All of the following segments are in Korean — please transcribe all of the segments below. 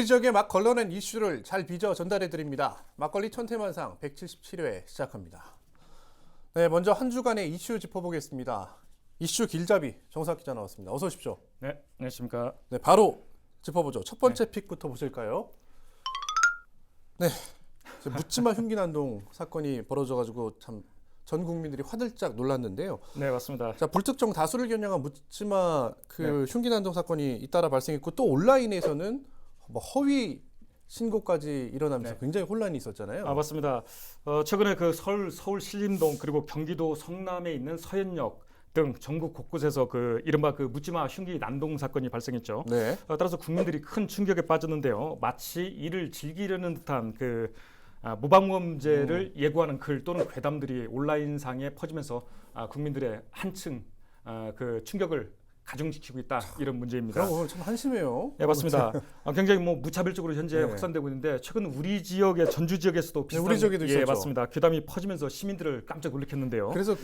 우리 지역에 막 걸러낸 이슈를 잘 빚어 전달해 드립니다. 막걸리 천태만상 177회 시작합니다. 네, 먼저 한 주간의 이슈 짚어보겠습니다. 이슈 길잡이 정상 기자 나왔습니다. 어서 오십시오. 네, 안녕하십니까. 네, 바로 짚어보죠. 첫 번째 픽부터 보실까요? 네, 묻지마 흉기난동 사건이 벌어져가지고 참 전 국민들이 화들짝 놀랐는데요. 네, 맞습니다. 자, 불특정 다수를 겨냥한 묻지마 흉기난동 사건이 잇따라 발생했고 또 온라인에서는 뭐 허위 신고까지 일어나면서 굉장히 혼란이 있었잖아요. 아, 맞습니다. 최근에 그 서울 신림동 그리고 경기도 성남에 있는 서현역 등 전국 곳곳에서 그 이른바 그 묻지마 흉기 난동 사건이 발생했죠. 네. 따라서 국민들이 큰 충격에 빠졌는데요. 마치 이를 즐기려는 듯한 그 무방범죄를 예고하는 글 또는 괴담들이 온라인상에 퍼지면서 국민들의 한층 그 충격을 가중시키고 있다, 이런 문제입니다. 그럼 오늘 참 한심해요. 네, 맞습니다. 굉장히 뭐 무차별적으로 현재 네. 확산되고 있는데 최근 우리 지역의 전주 지역에서도 비슷한 우리 지역에도 있었죠. 맞습니다. 괴담이 퍼지면서 시민들을 깜짝 놀래켰는데요. 그래서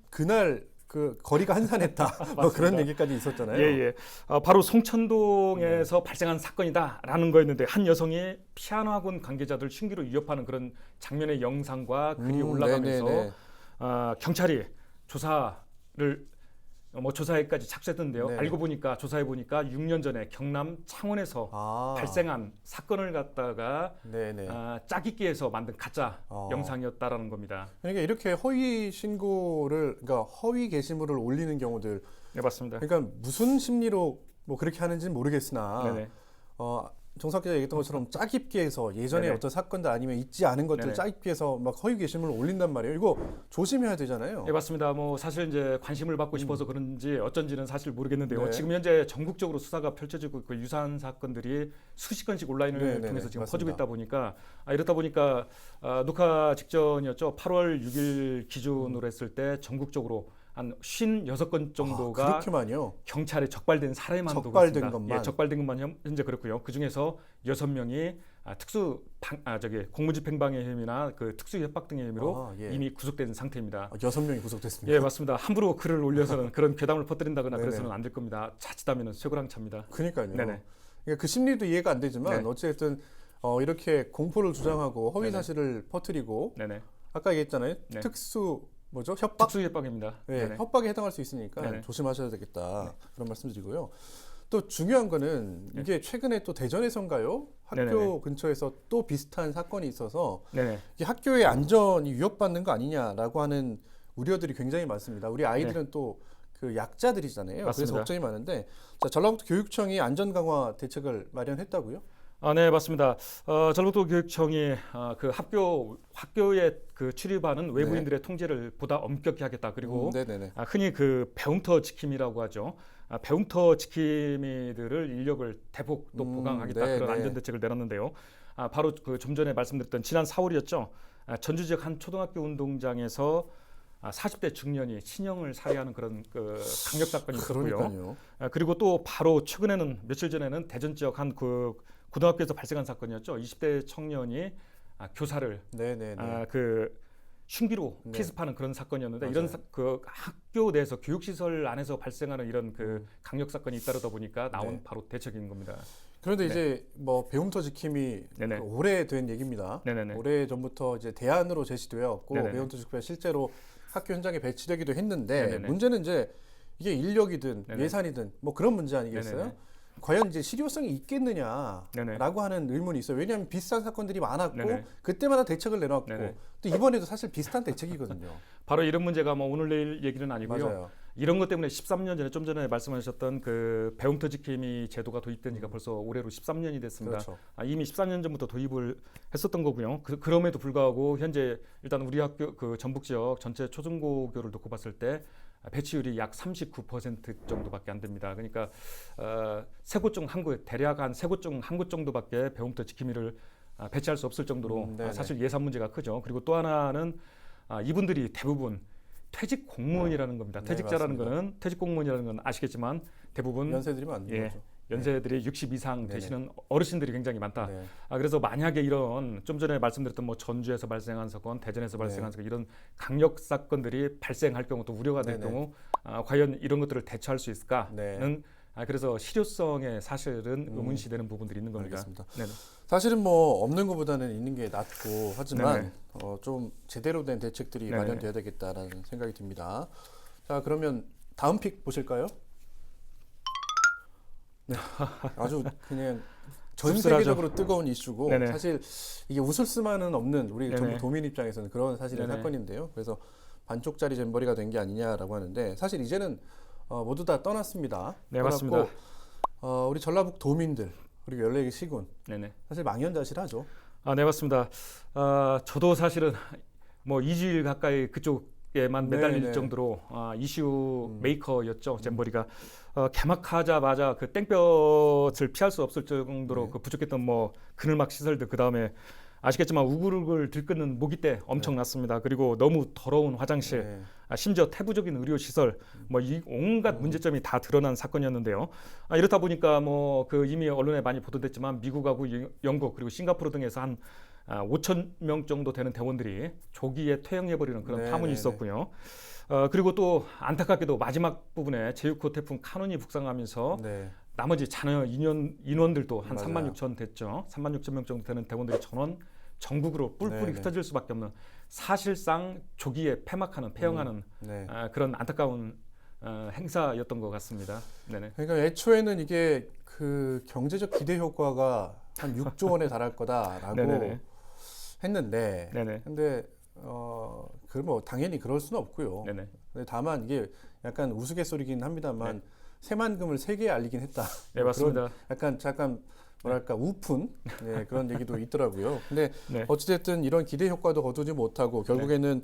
그날 그 거리가 한산했다. 뭐 그런 얘기까지 있었잖아요. 예. 바로 송천동에서 발생한 사건이다라는 거였는데 한 여성이 피아노 학원 관계자들 흉기로 위협하는 그런 장면의 영상과 글이 올라가면서 경찰이 조사를 조사에까지 착수했던데요. 네네. 알고 보니까 조사해 보니까 6년 전에 경남 창원에서 발생한 사건을 갖다가 짜깁기에서 만든 가짜 영상이었다라는 겁니다. 그러니까 이렇게 허위 신고를, 그러니까 허위 게시물을 올리는 경우들. 네, 맞습니다. 그러니까 무슨 심리로 뭐 그렇게 하는지는 모르겠으나, 네네. 정석 기자 얘기했던 것처럼 짜깁기해서 예전에 네네. 어떤 사건들 아니면 있지 않은 것들 네네. 짜깁기해서 막 허위 게시물을 올린단 말이에요. 이거 조심해야 되잖아요. 네, 맞습니다. 뭐 사실 이제 관심을 받고 싶어서 그런지 어쩐지는 사실 모르겠는데요. 네. 지금 현재 전국적으로 수사가 펼쳐지고 있고 유사한 사건들이 수십 건씩 온라인을 네네네. 통해서 지금 맞습니다. 퍼지고 있다 보니까 이렇다 보니까 녹화 직전이었죠. 8월 6일 기준으로 했을 때 전국적으로 한 56건 정도가 그렇게만요? 경찰에 적발된 사례만 두고 적발된 있습니다. 것만? 예, 적발된 것만 현재 그렇고요. 그 중에서 6명이 공무집행방해 혐의나 그 특수협박 등의 혐의로 이미 구속된 상태입니다. 6명이 구속됐습니다. 예, 맞습니다. 함부로 글을 올려서는 그런 괴담을 퍼뜨린다거나 네네. 그래서는 안 될 겁니다. 자칫하면 쇠고랑차입니다. 그러니까요. 네네. 그러니까 그 심리도 이해가 안 되지만 네. 어쨌든 이렇게 공포를 주장하고 허위 네네. 사실을 퍼뜨리고 네네. 아까 얘기했잖아요. 네. 협박? 특수협박입니다. 네, 네네. 협박에 해당할 수 있으니까 네네. 조심하셔야 되겠다. 그런 말씀드리고요. 또 중요한 거는 이게 최근에 또 대전에선가요? 학교 네네네. 근처에서 또 비슷한 사건이 있어서 네네. 이게 학교의 안전이 위협받는 거 아니냐라고 하는 우려들이 굉장히 많습니다. 우리 아이들은 또 그 약자들이잖아요. 맞습니다. 그래서 걱정이 많은데 자, 전라북도 교육청이 안전 강화 대책을 마련했다고요? 네, 맞습니다. 전북도 교육청이 그 학교에 그 출입하는 외부인들의 통제를 보다 엄격히 하겠다. 그리고 네네네. 흔히 그 배움터 지킴이라고 하죠. 배움터 지킴이들을 인력을 대폭 또 보강하겠다. 네네. 그런 안전 대책을 내놨는데요. 바로 그 좀 전에 말씀드렸던 지난 4월이었죠. 전주 지역 한 초등학교 운동장에서 40대 중년이 친형을 살해하는 그런 그 강력 사건이 있었고요. 그러니까요. 그리고 또 바로 최근에는 며칠 전에는 대전 지역 한 그 고등학교에서 발생한 사건이었죠. 20대 청년이 교사를 그 흉기로 피습하는 그런 사건이었는데 맞아요. 이런 그 학교 내에서 교육시설 안에서 발생하는 이런 그 강력 사건이 잇따르다 보니까 나온 바로 대책인 겁니다. 그런데 이제 뭐 배움터 지킴이 네네. 오래된 얘기입니다. 네네네. 오래 전부터 이제 대안으로 제시되었고 네네네. 배움터 지킴이가 실제로 학교 현장에 배치되기도 했는데 네네네. 문제는 이제 이게 인력이든 네네. 예산이든 뭐 그런 문제 아니겠어요? 네네네. 과연 이제 실효성이 있겠느냐라고 네네. 하는 의문이 있어요. 왜냐하면 비슷한 사건들이 많았고 네네. 그때마다 대책을 내놨고 네네. 또 이번에도 사실 비슷한 대책이거든요. 바로 이런 문제가 뭐 오늘 내일 얘기는 아니고요. 맞아요. 이런 것 때문에 13년 전에 좀 전에 말씀하셨던 그 배움터 지킴이 제도가 도입된 지가 벌써 올해로 13년이 됐습니다. 그렇죠. 이미 13년 전부터 도입을 했었던 거고요. 그럼에도 불구하고 현재 일단 우리 학교 그 전북 지역 전체 초중고교를 놓고 봤을 때 배치율이 약 39% 정도밖에 안 됩니다. 그러니까 세 곳 중 한 곳, 대략 한 세 곳 중 한 곳 정도밖에 배움터 지킴이를 배치할 수 없을 정도로 사실 예산 문제가 크죠. 그리고 또 하나는 이분들이 대부분 퇴직 공무원이라는 겁니다. 퇴직자라는 거는 퇴직 공무원이라는 건 아시겠지만 대부분 연세들이 많은 거죠. 연세들이 60 이상 되시는 어르신들이 굉장히 많다. 네. 그래서 만약에 이런 좀 전에 말씀드렸던 뭐 전주에서 발생한 사건, 대전에서 발생한 사건 이런 강력 사건들이 발생할 경우 또 우려가 될 경우 과연 이런 것들을 대처할 수 있을까는 그래서 실효성에 사실은 의문시되는 부분들이 있는 겁니다. 알겠습니다. 네네. 사실은 뭐 없는 것보다는 있는 게 낫고 하지만 네네. 좀 제대로 된 대책들이 네네. 마련돼야 되겠다라는 생각이 듭니다. 자, 그러면 다음 픽 보실까요? 네, 아주 그냥 전 씁쓸하죠. 세계적으로 뜨거운 이슈고 네네. 사실 이게 웃을 수만은 없는 우리 네네. 전북 도민 입장에서는 그런 사실의 네네. 사건인데요. 그래서 반쪽짜리 잼버리가 된 게 아니냐라고 하는데 사실 이제는 모두 다 떠났습니다. 네, 떠났고, 맞습니다. 우리 전라북 도민들 그리고 14개 시군 네네. 사실 망연자실하죠. 네, 맞습니다. 저도 사실은 뭐 2주일 가까이 그쪽에만 매달릴 네네. 정도로 이슈 메이커였죠. 잼버리가 개막하자마자 그 땡볕을 피할 수 없을 정도로 네. 그 부족했던 뭐 그늘막 시설들, 그 다음에 아시겠지만 우글우글 들끓는 모기때 엄청났습니다. 그리고 너무 더러운 화장실, 네. 심지어 태부적인 의료 시설, 뭐 이 온갖 문제점이 다 드러난 사건이었는데요. 이렇다 보니까 뭐 그 이미 언론에 많이 보도됐지만 미국하고 영국 그리고 싱가포르 등에서 한 5천 명 정도 되는 대원들이 조기에 퇴영해버리는 그런 네, 파문이 네, 있었고요. 그리고 또 안타깝게도 마지막 부분에 제유코 태풍 카눈이 북상하면서 네. 나머지 잔여 인원들도 한 맞아요. 3만 6천 됐죠. 3만 6천 명 정도 되는 대원들이 전원 전국으로 뿔뿔이 네네. 흩어질 수밖에 없는 사실상 조기에 폐막하는 폐영하는 네. 그런 안타까운 행사였던 것 같습니다. 네네. 그러니까 애초에는 이게 그 경제적 기대 효과가 한 6조 원에 달할 거다라고 네네네. 했는데, 네네. 근데 그 뭐 당연히 그럴 수는 없고요. 네네. 근데 다만 이게 약간 우스갯소리긴 합니다만 새만금을 세 개 알리긴 했다. 네, 뭐 그런 맞습니다. 약간 잠깐 뭐랄까 우픈 네, 그런 얘기도 있더라고요. 근데 네. 어찌됐든 이런 기대 효과도 거두지 못하고 결국에는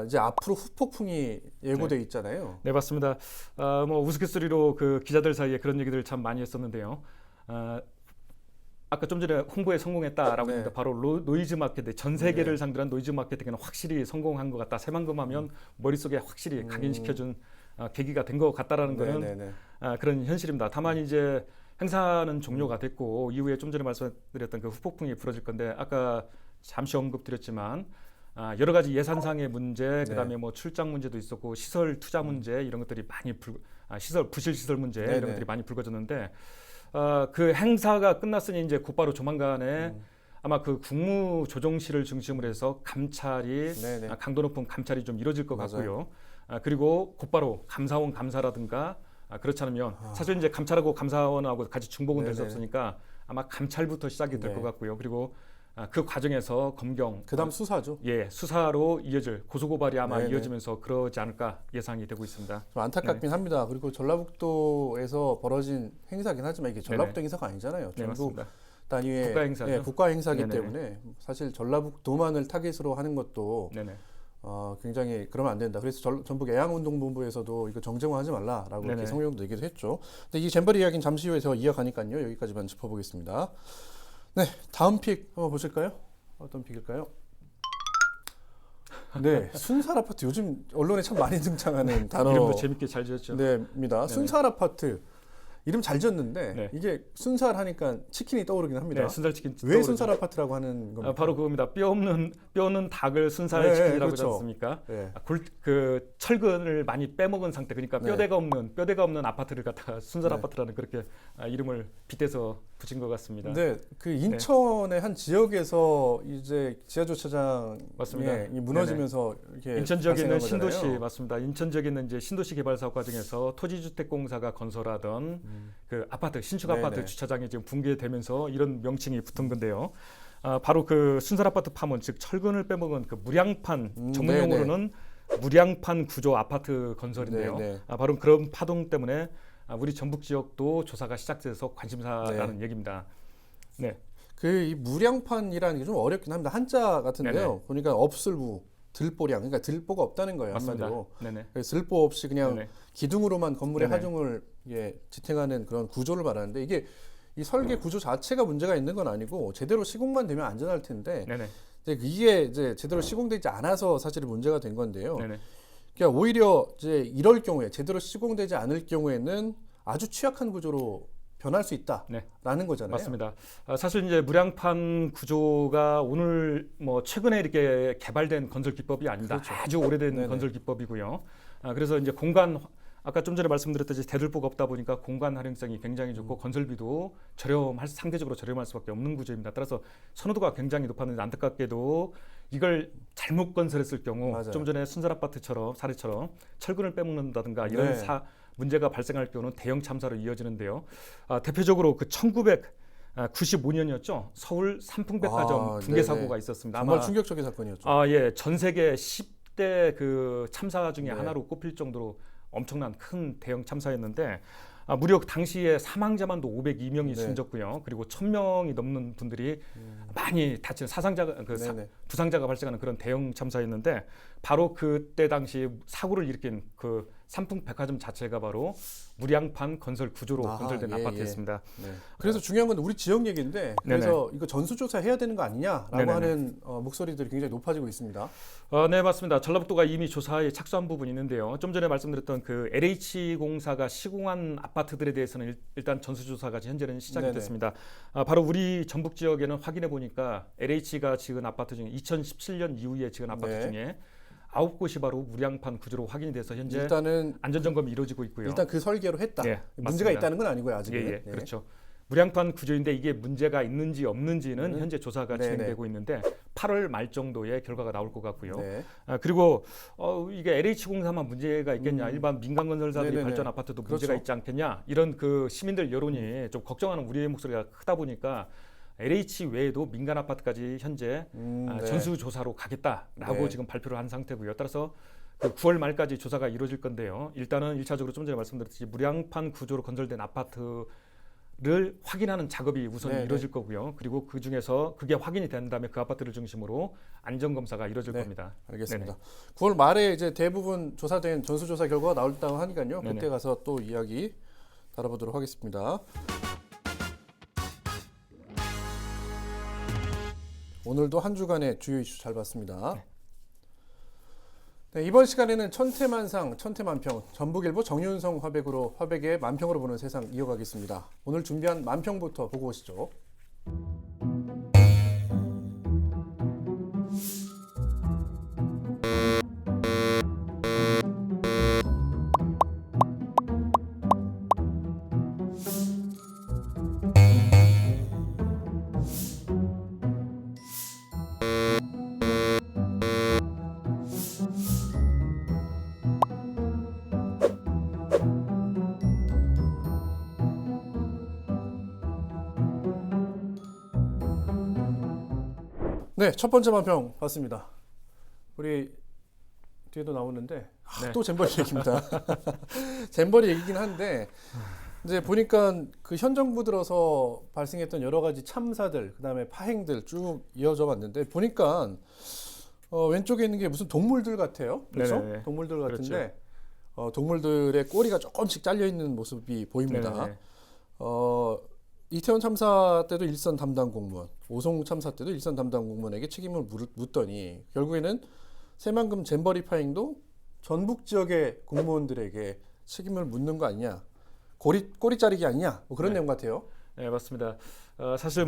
이제 앞으로 후폭풍이 예고돼 있잖아요. 네, 맞습니다. 뭐 우스갯소리로 그 기자들 사이에 그런 얘기들 참 많이 했었는데요. 아까 좀 전에 홍보에 성공했다라고 네. 했는데 바로 노이즈 마케팅, 전 세계를 상대로 한 노이즈 마케팅에는 확실히 성공한 것 같다. 새만금하면 머릿속에 확실히 각인시켜준 계기가 된 것 같다라는 거는 네네네. 그런 현실입니다. 다만 이제 행사는 종료가 됐고 이후에 좀 전에 말씀드렸던 그 후폭풍이 불어질 건데 아까 잠시 언급드렸지만 여러 가지 예산상의 문제, 그다음에 뭐 출장 문제도 있었고 시설 투자 문제 이런 것들이 많이 부실 시설 문제 네네. 이런 것들이 많이 불거졌는데 그 행사가 끝났으니 이제 곧바로 조만간에 아마 그 국무조정실을 중심으로 해서 감찰이 네네. 강도 높은 감찰이 좀 이루어질 것 맞아요. 같고요. 그리고 곧바로 감사원 감사라든가 그렇지 않으면 사실 이제 감찰하고 감사원하고 같이 중복은 될 수 네네. 없으니까 아마 감찰부터 시작이 될 네. 것 같고요. 그리고 그 과정에서 검경, 그다음 수사죠. 수사로 이어질 고소고발이 아마 네네. 이어지면서 그러지 않을까 예상이 되고 있습니다. 좀 안타깝긴 합니다. 그리고 전라북도에서 벌어진 행사긴 하지만 이게 전라북도 행사가 아니잖아요. 네, 전국 맞습니다. 단위의 국가 행사죠. 국가 행사기 네네. 때문에 사실 전라북도만을 타깃으로 하는 것도 네네. 굉장히 그러면 안 된다. 그래서 전북 애양운동본부에서도 이거 정쟁화하지 말라라고 네네. 이렇게 성명도 내기도 했죠. 근데 이 잼버리 이야기는 잠시 후에 제가 이어가니까요. 여기까지만 짚어보겠습니다. 네, 다음 픽 한번 보실까요? 어떤 픽일까요? 네, 순살 아파트 요즘 언론에 참 많이 등장하는 단어. 이름도 재밌게 잘 지었죠. 네입니다. 네네. 순살 아파트 이름 잘 지었는데 네. 이게 순살 하니까 치킨이 떠오르긴 합니다. 네, 순살치킨 왜 떠오르죠. 순살 아파트라고 하는 겁니까? 바로 그겁니다. 뼈 없는 닭을 순살 네, 치킨이라고 그렇죠. 하지 않습니까? 네. 그 철근을 많이 빼먹은 상태, 그러니까 네. 뼈대가 없는 아파트를 갖다가 순살 네. 아파트라는 그렇게 이름을 빗대서 붙인 것 같습니다. 근데 그 인천의 한 지역에서 이제 지하 주차장이 맞습니다. 무너지면서 이렇게 인천 지역에 있는 발생한 신도시 거잖아요. 맞습니다. 인천 지역에 있는 이제 신도시 개발 사업 과정에서 토지주택공사가 건설하던 그 아파트 신축 아파트 네네. 주차장이 지금 붕괴되면서 이런 명칭이 붙은 건데요. 바로 그 순살 아파트 파문, 즉 철근을 빼먹은 그 무량판 전문 용어로는 무량판 구조 아파트 건설인데요. 네네. 바로 그런 파동 때문에 우리 전북 지역도 조사가 시작돼서 관심사라는 얘기입니다. 네, 그 이 무량판이라는 게 좀 어렵긴 합니다. 한자 같은데요. 네네. 보니까 없을부, 들보량, 그러니까 들보가 없다는 거예요. 맞습니다. 한마디로. 네네. 그래서 들보 없이 그냥 네네. 기둥으로만 건물의 네네. 하중을 지탱하는 그런 구조를 말하는데 이게 이 설계 구조 자체가 문제가 있는 건 아니고 제대로 시공만 되면 안전할 텐데 네네. 이게 이제 제대로 시공되지 않아서 사실 문제가 된 건데요. 네네. 그러니까 오히려 이제 이럴 경우에 제대로 시공되지 않을 경우에는 아주 취약한 구조로 변할 수 있다라는 거잖아요. 맞습니다. 사실 이제 무량판 구조가 오늘 뭐 최근에 이렇게 개발된 건설 기법이 아닙니다. 그렇죠. 아주 오래된 네네. 건설 기법이고요. 그래서 이제 공간 아까 좀 전에 말씀드렸듯이 대들보가 없다 보니까 공간 활용성이 굉장히 좋고 건설비도 상대적으로 저렴할 수밖에 없는 구조입니다. 따라서 선호도가 굉장히 높았는데 안타깝게도 이걸 잘못 건설했을 경우 맞아요. 좀 전에 순살 아파트처럼 사례처럼 철근을 빼먹는다든가 이런 네. 문제가 발생할 경우는 대형 참사로 이어지는데요. 대표적으로 그 1995년이었죠. 서울 삼풍백화점 붕괴 네네. 사고가 있었습니다. 정말 아마 충격적인 사건이었죠. 예, 전 세계 10대 그 참사 중에 네. 하나로 꼽힐 정도로 엄청난 큰 대형 참사였는데 무려 당시에 사망자만도 502명이 네. 숨졌고요. 그리고 1000명이 넘는 분들이 많이 다치는 네네. 부상자가 발생하는 그런 대형 참사였는데 바로 그때 당시 사고를 일으킨 그 삼풍백화점 자체가 바로 무량판 건설 구조로 아하, 건설된 예, 아파트였습니다. 네. 그래서 중요한 건 우리 지역 얘기인데 그래서 이거 전수조사 해야 되는 거 아니냐라고 네네네. 하는 목소리들이 굉장히 높아지고 있습니다. 네, 맞습니다. 전라북도가 이미 조사에 착수한 부분이 있는데요. 좀 전에 말씀드렸던 그 LH공사가 시공한 아파트들에 대해서는 일단 전수조사가 현재는 시작이 네네. 됐습니다. 바로 우리 전북 지역에는 확인해 보니까 LH가 지은 아파트 중에 2017년 이후에 지은 아파트 네. 중에 9곳이 바로 무량판 구조로 확인이 돼서 현재 일단은 안전점검이 이루어지고 있고요. 일단 그 설계로 했다. 예, 문제가 맞습니다. 있다는 건 아니고요, 예, 아직은. 예, 네. 그렇죠. 무량판 구조인데 이게 문제가 있는지 없는지는 네. 현재 조사가 네네. 진행되고 있는데 8월 말 정도에 결과가 나올 것 같고요. 네. 그리고 이게 LH공사만 문제가 있겠냐, 일반 민간 건설사들이 네네네. 발전 아파트도 그렇죠. 문제가 있지 않겠냐, 이런 그 시민들 여론이 좀 걱정하는 우리의 목소리가 크다 보니까 LH 외에도 민간 아파트까지 현재 네. 전수조사로 가겠다라고 네. 지금 발표를 한 상태고요. 따라서 그 9월 말까지 조사가 이루어질 건데요. 일단은 1차적으로 좀 전에 말씀드렸듯이 무량판 구조로 건설된 아파트를 확인하는 작업이 우선 네네. 이루어질 거고요. 그리고 그 중에서 그게 확인이 된 다음에 그 아파트를 중심으로 안전 검사가 이루어질 네. 겁니다. 알겠습니다. 9월 말에 이제 대부분 조사된 전수조사 결과가 나올다고 하니까요. 네네. 그때 가서 또 이야기 다뤄보도록 하겠습니다. 오늘도 한 주간의 주요 이슈 잘 봤습니다. 네, 이번 시간에는 천태만상, 천태만평, 전북일보 정윤성 화백의 만평으로 보는 세상 이어가겠습니다. 오늘 준비한 만평부터 보고 오시죠. 네, 첫 번째 만평 봤습니다. 우리 뒤에도 나오는데 네. 또 잼버리 얘기입니다. 잼버리 얘기긴 한데 이제 보니까 그 현 정부 들어서 발생했던 여러 가지 참사들, 그다음에 파행들 쭉 이어져 왔는데 보니까 왼쪽에 있는 게 무슨 동물들 같아요. 그렇죠? 네네네. 동물들 같은데 동물들의 꼬리가 조금씩 잘려 있는 모습이 보입니다. 네네네. 이태원 참사 때도 일선 담당 공무원, 오송 참사 때도 일선 담당 공무원에게 책임을 묻더니 결국에는 새만금 잼버리 파행도 전북 지역의 공무원들에게 책임을 묻는 거 아니냐, 꼬리 자르기 아니냐, 뭐 그런 네. 내용 같아요. 네, 맞습니다. 사실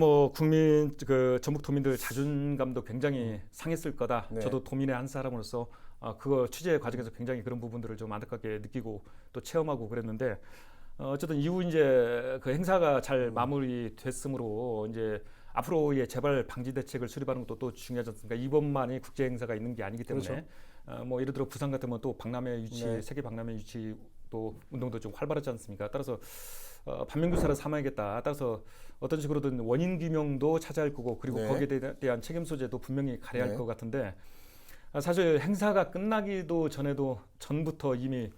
전북 도민들 자존감도 굉장히 상했을 거다. 네. 저도 도민의 한 사람으로서 그거 취재 과정에서 굉장히 그런 부분들을 좀 안타깝게 느끼고 또 체험하고 그랬는데 어쨌든 이후 이제 그 행사가 잘 마무리됐으므로 이제 앞으로의 재발 방지 대책을 수립하는 것도 또 중요하지 않습니까? 이번만이 국제 행사가 있는 게 아니기 때문에 그렇죠. 예를 들어 부산 같으면 또 박람회 유치, 네. 세계 박람회 유치 또 운동도 좀 활발하지 않습니까? 따라서 반면교사를 삼아야겠다. 따라서 어떤 식으로든 원인 규명도 찾아야 할 거고 그리고 네. 거기에 대한 책임 소재도 분명히 가려야 할 네. 것 같은데 사실 행사가 끝나기도 전부터 이미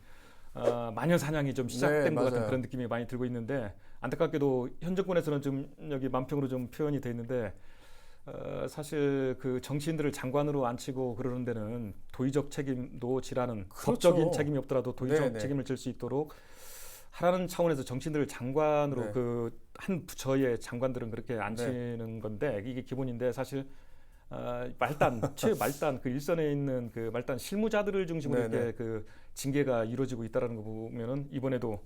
마녀 사냥이 좀 시작된 네, 것 같은 맞아요. 그런 느낌이 많이 들고 있는데 안타깝게도 현 정권에서는 좀 여기 만평으로 좀 표현이 돼 있는데 사실 그 정치인들을 장관으로 앉히고 그러는 데는 도의적 책임도 지라는 그렇죠. 법적인 책임이 없더라도 도의적 네네. 책임을 질 수 있도록 하라는 차원에서 정치인들을 장관으로 네. 그 한 부처의 장관들은 그렇게 앉히는 건데 이게 기본인데 사실 최말단 그 일선에 있는 그 말단 실무자들을 중심으로 네네. 이렇게 그 징계가 이루어지고 있다라는 거 보면은 이번에도